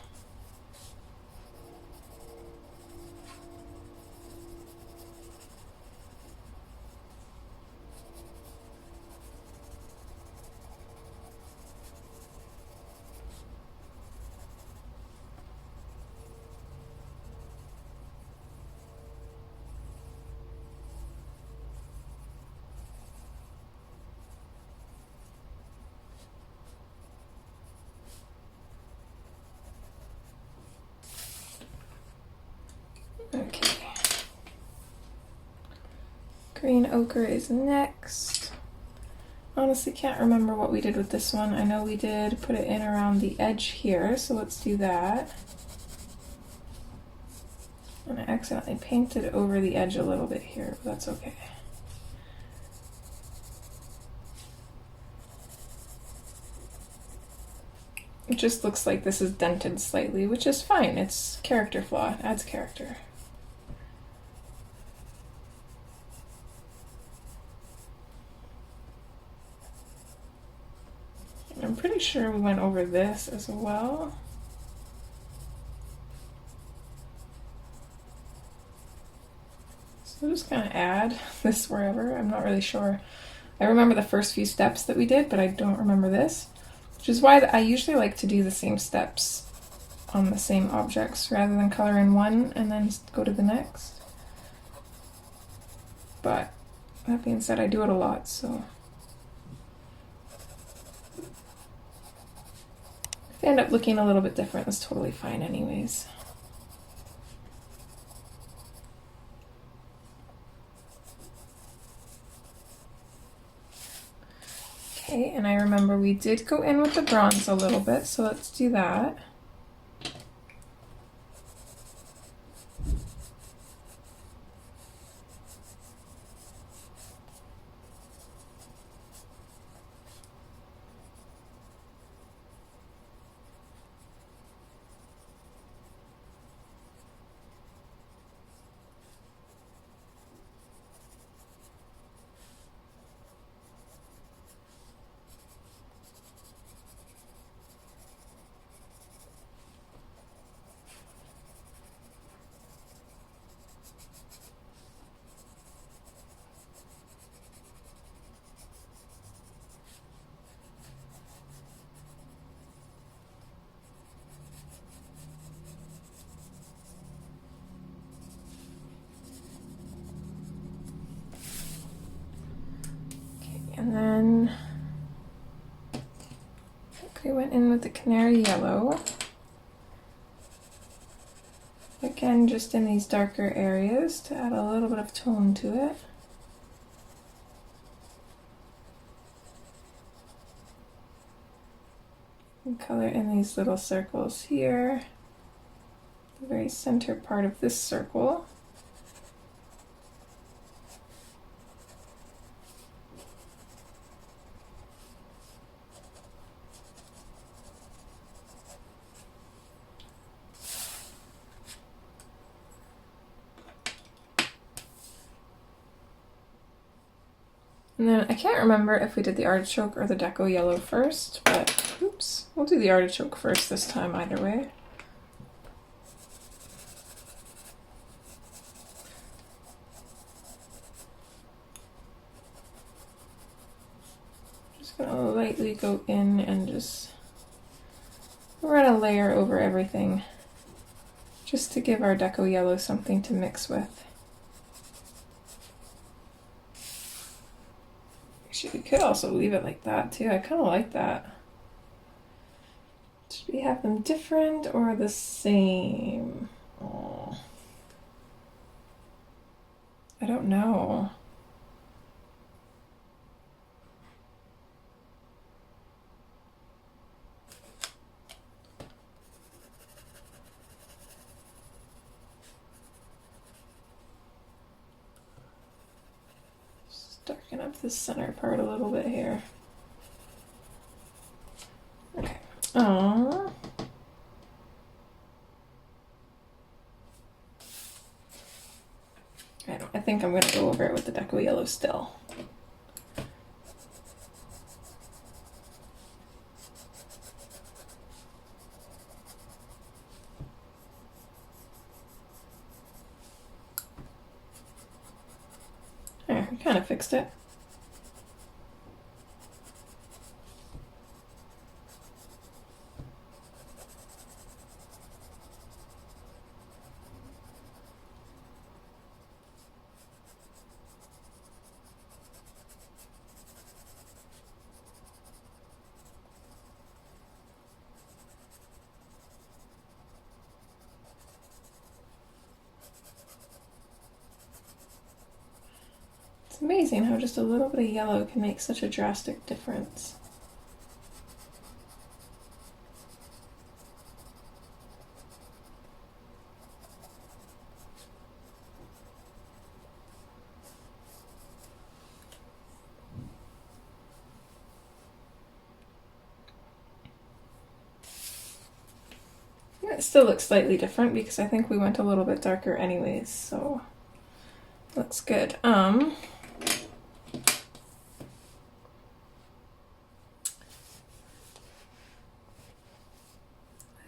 Okay. Green ochre is next. Honestly, can't remember what we did with this one. I know we did put it in around the edge here, so let's do that. And I accidentally painted over the edge a little bit here, but that's okay. It just looks like this is dented slightly, which is fine. It's character flaw. It adds character. And I'm pretty sure we went over this as well. So just kind of add this wherever. I'm not really sure. I remember the first few steps that we did, but I don't remember this. Which is why I usually like to do the same steps on the same objects rather than color in one and then go to the next. But that being said, I do it a lot, so if they end up looking a little bit different, that's totally fine anyways. Okay, and I remember we did go in with the bronze a little bit, so let's do that. And then I think we went in with the canary yellow. Again, just in these darker areas to add a little bit of tone to it. And color in these little circles here, the very center part of this circle. And then I can't remember if we did the artichoke or the deco yellow first, but oops, we'll do the artichoke first this time either way. Just gonna lightly go in and just run a layer over everything, just to give our deco yellow something to mix with. Actually, we could also leave it like that too. I kind of like that. Should we have them different or the same? Oh, I don't know. Just darken up the center part a little bit here. Okay. Oh. I think I'm going to go over it with the deco yellow still. There, we kind of fixed it. It's amazing how just a little bit of yellow can make such a drastic difference. It still looks slightly different because I think we went a little bit darker anyways, so looks good.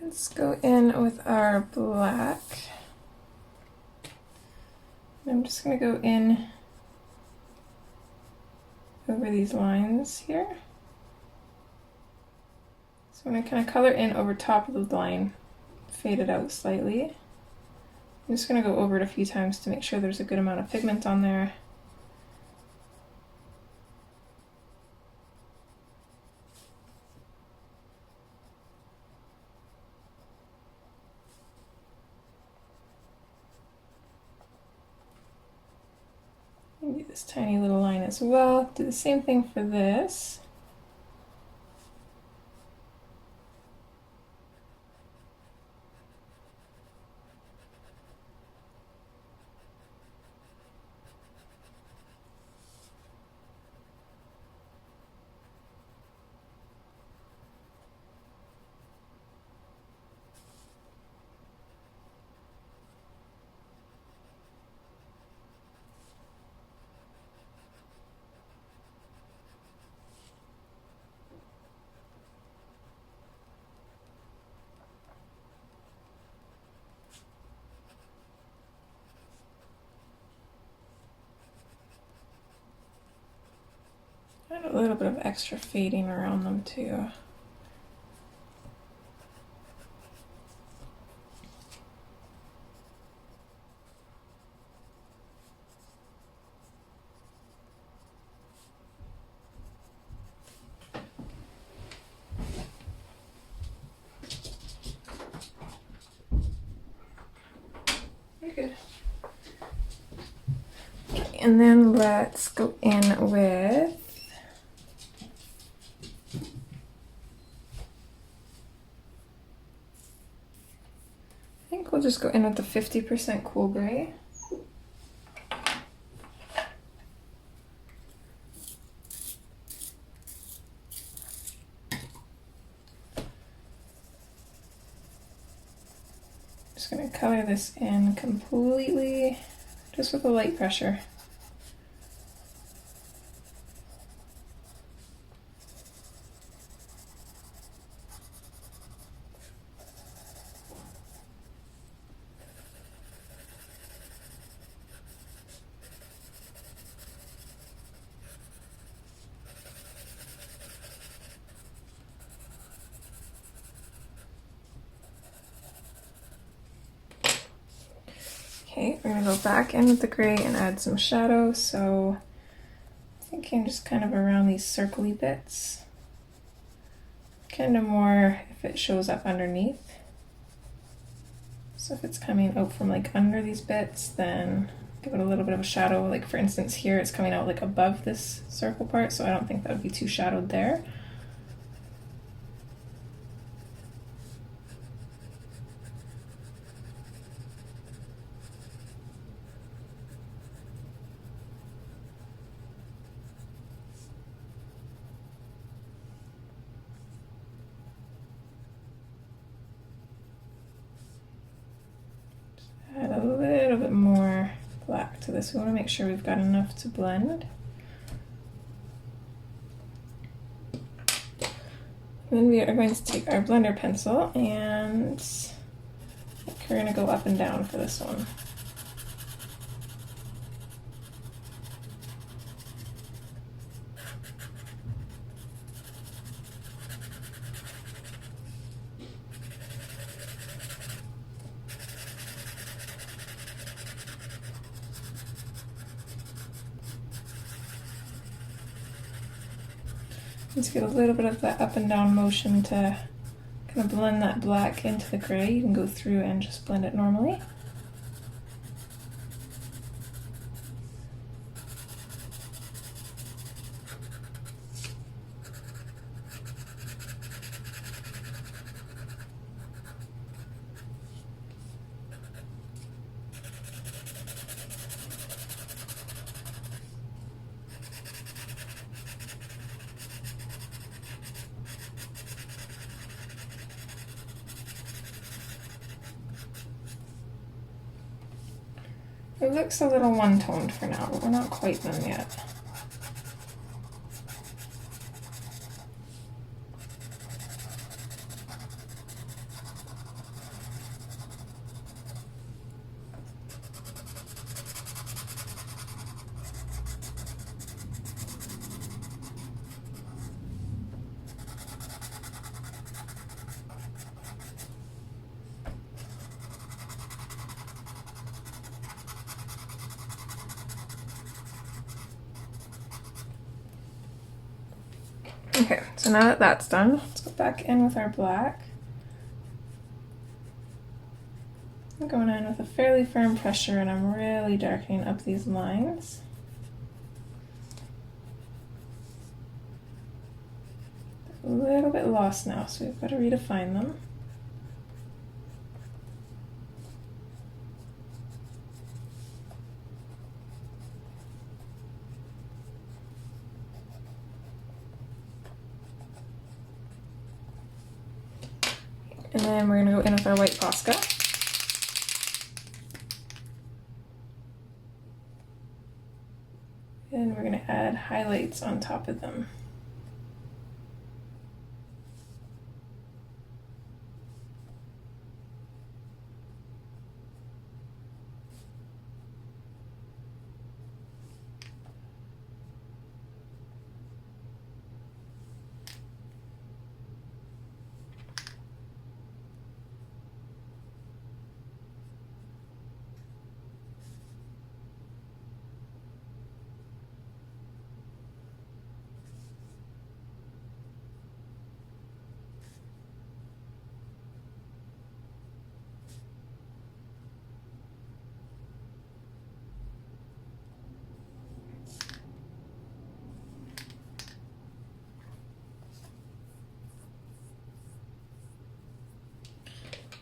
Let's go in with our black. I'm just going to go in over these lines here. So I'm going to kind of color in over top of the line, fade it out slightly. I'm just going to go over it a few times to make sure there's a good amount of pigment on there. Do this tiny little line as well. Do the same thing for this. Add a little bit of extra fading around them too. Very good. Okay, and then let's go in with we'll just go in with the 50% cool gray. Just going to color this in completely, just with a light pressure. Okay, we're gonna go back in with the gray and add some shadow. So I'm thinking just kind of around these circly bits. Kind of more if it shows up underneath. So if it's coming out from like under these bits, then give it a little bit of a shadow. Like for instance here, it's coming out like above this circle part, so I don't think that would be too shadowed there. Add a little bit more black to this. We want to make sure we've got enough to blend. Then we are going to take our blender pencil and we're going to go up and down for this one. Just get a little bit of that up and down motion to kind of blend that black into the gray. You can go through and just blend it normally. It looks a little one-toned for now, but we're not quite done yet. Okay, so now that that's done, let's go back in with our black. I'm going in with a fairly firm pressure and I'm really darkening up these lines. A little bit lost now, so we've got to redefine them. And then we're going to go in with our white Posca. And we're going to add highlights on top of them.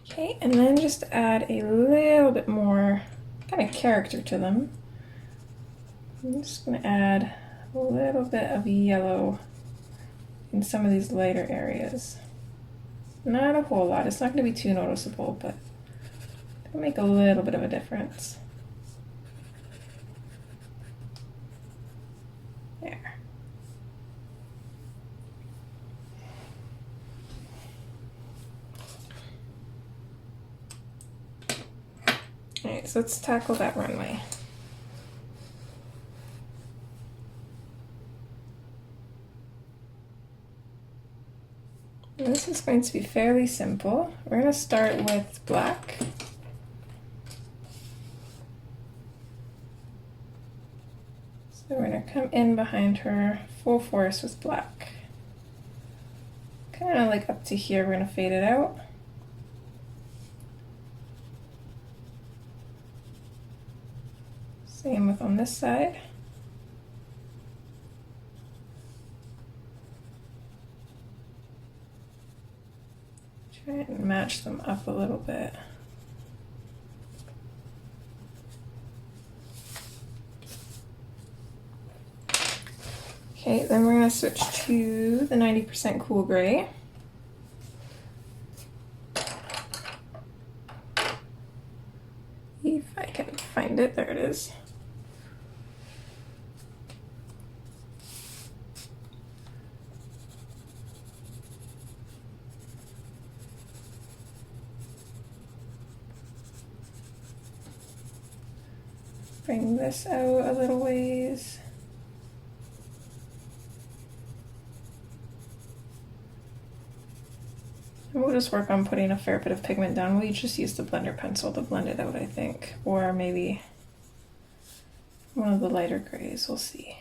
Okay, and then just add a little bit more kind of character to them. I'm just going to add a little bit of yellow in some of these lighter areas. Not a whole lot, it's not going to be too noticeable, but it'll make a little bit of a difference. There. Alright, so let's tackle that runway. And this is going to be fairly simple. We're going to start with black. So we're going to come in behind her full force with black. Kind of like up to here, we're going to fade it out. Same with on this side. Try and match them up a little bit. Okay, then we're going to switch to the 90% cool gray. If I can find it, there it is. Bring this out a little ways. And we'll just work on putting a fair bit of pigment down. We just use the blender pencil to blend it out, I think. Or maybe one of the lighter grays, we'll see.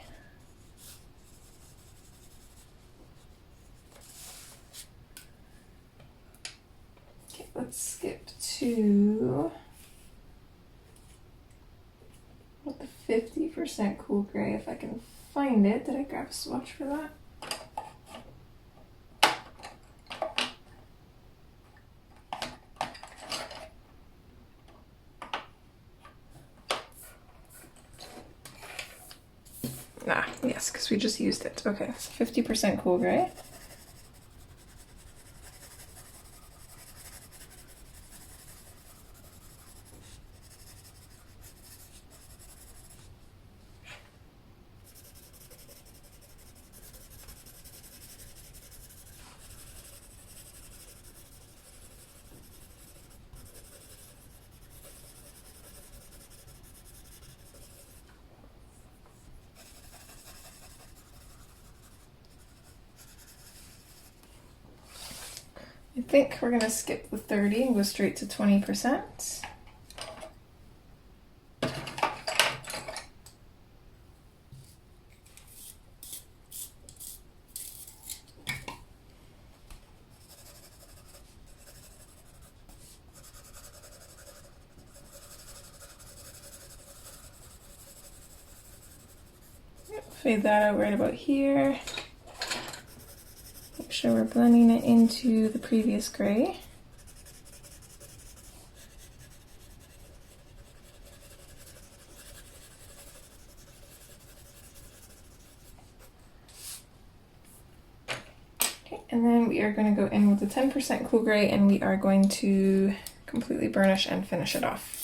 Okay, let's skip to the 50% cool gray if I can find it. Did I grab a swatch for that? Ah, yes, because we just used it. Okay, so 50% cool gray. I think we're going to skip the 30 and go straight to 20%. Fade that out right about here. Make sure we're blending it into the previous gray. Okay, and then we are going to go in with the 10% cool gray and we are going to completely burnish and finish it off.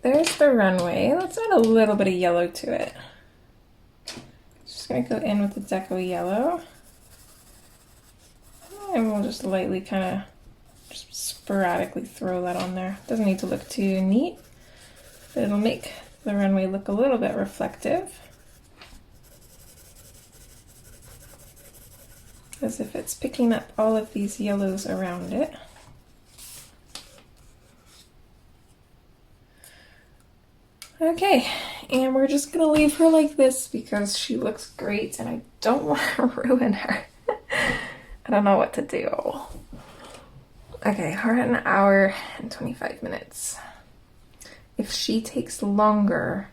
there's the runway. Let's add a little bit of yellow to it. Just gonna go in with the deco yellow. And we'll just lightly kind of just sporadically throw that on there. Doesn't need to look too neat, but it'll make the runway look a little bit reflective. As if it's picking up all of these yellows around it. Okay, and we're just gonna leave her like this because she looks great and I don't want to ruin her. I don't know what to do. Okay, we're at 1 hour and 25 minutes. If she takes longer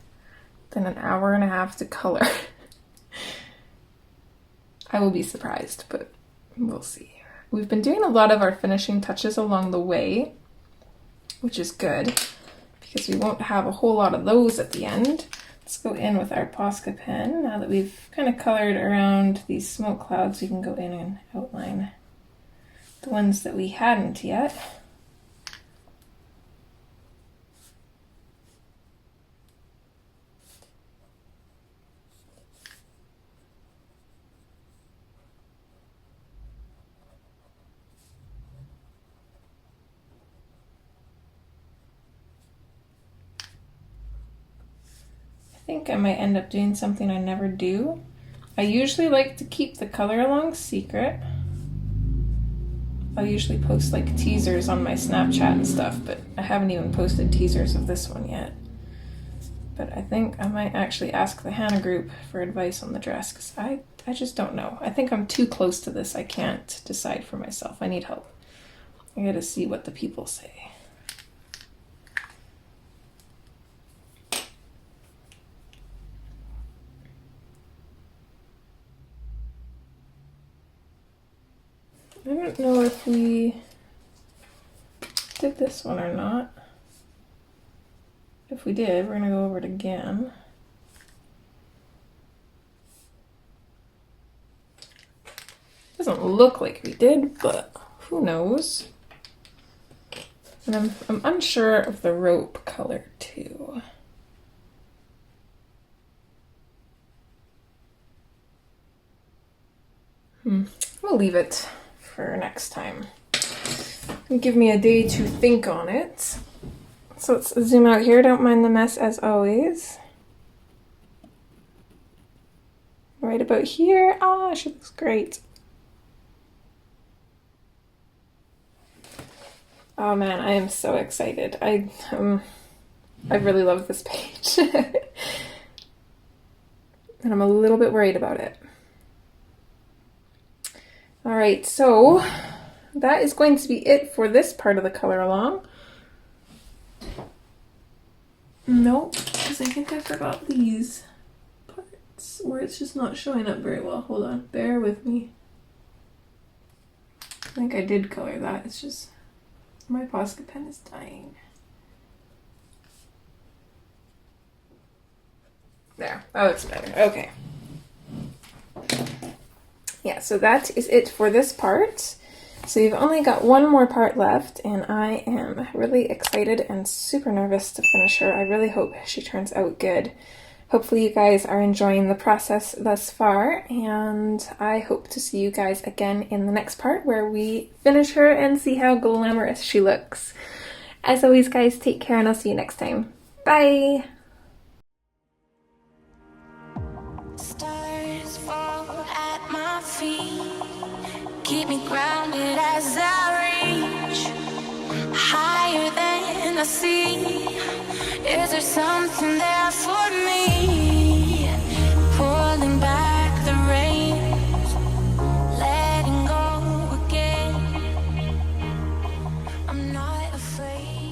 than 1.5 hours to color, I will be surprised, but we'll see. We've been doing a lot of our finishing touches along the way, which is good, because we won't have a whole lot of those at the end. Let's go in with our Posca pen. Now that we've kind of colored around these smoke clouds, we can go in and outline the ones that we hadn't yet. I think I might end up doing something I never do. I usually like to keep the color along secret. I'll usually post like teasers on my Snapchat and stuff, but I haven't even posted teasers of this one yet. But I think I might actually ask the Hannah group for advice on the dress, because I just don't know. I think I'm too close to this. I can't decide for myself. I need help. I gotta see what the people say. I don't know if we did this one or not. If we did, we're gonna go over it again. Doesn't look like we did, but who knows? And I'm unsure of the rope color too. We'll leave it for next time. Give me a day to think on it. So let's zoom out here. Don't mind the mess as always. Right about here. Ah, she looks great. Oh man, I am so excited. I really love this page. And I'm a little bit worried about it. All right, so that is going to be it for this part of the color along. Nope, because I think I forgot these parts where it's just not showing up very well. Hold on, bear with me. I think I did color that. It's just my Posca pen is dying. There, oh, it's better. Okay. Yeah, so that is it for this part. So you've only got one more part left, and I am really excited and super nervous to finish her. I really hope she turns out good. Hopefully you guys are enjoying the process thus far, and I hope to see you guys again in the next part where we finish her and see how glamorous she looks. As always, guys, take care, and I'll see you next time. Bye! Stars fall at my feet, keep me grounded as I reach higher than I see. Is there something there for me? Pulling back the reins, letting go again. I'm not afraid.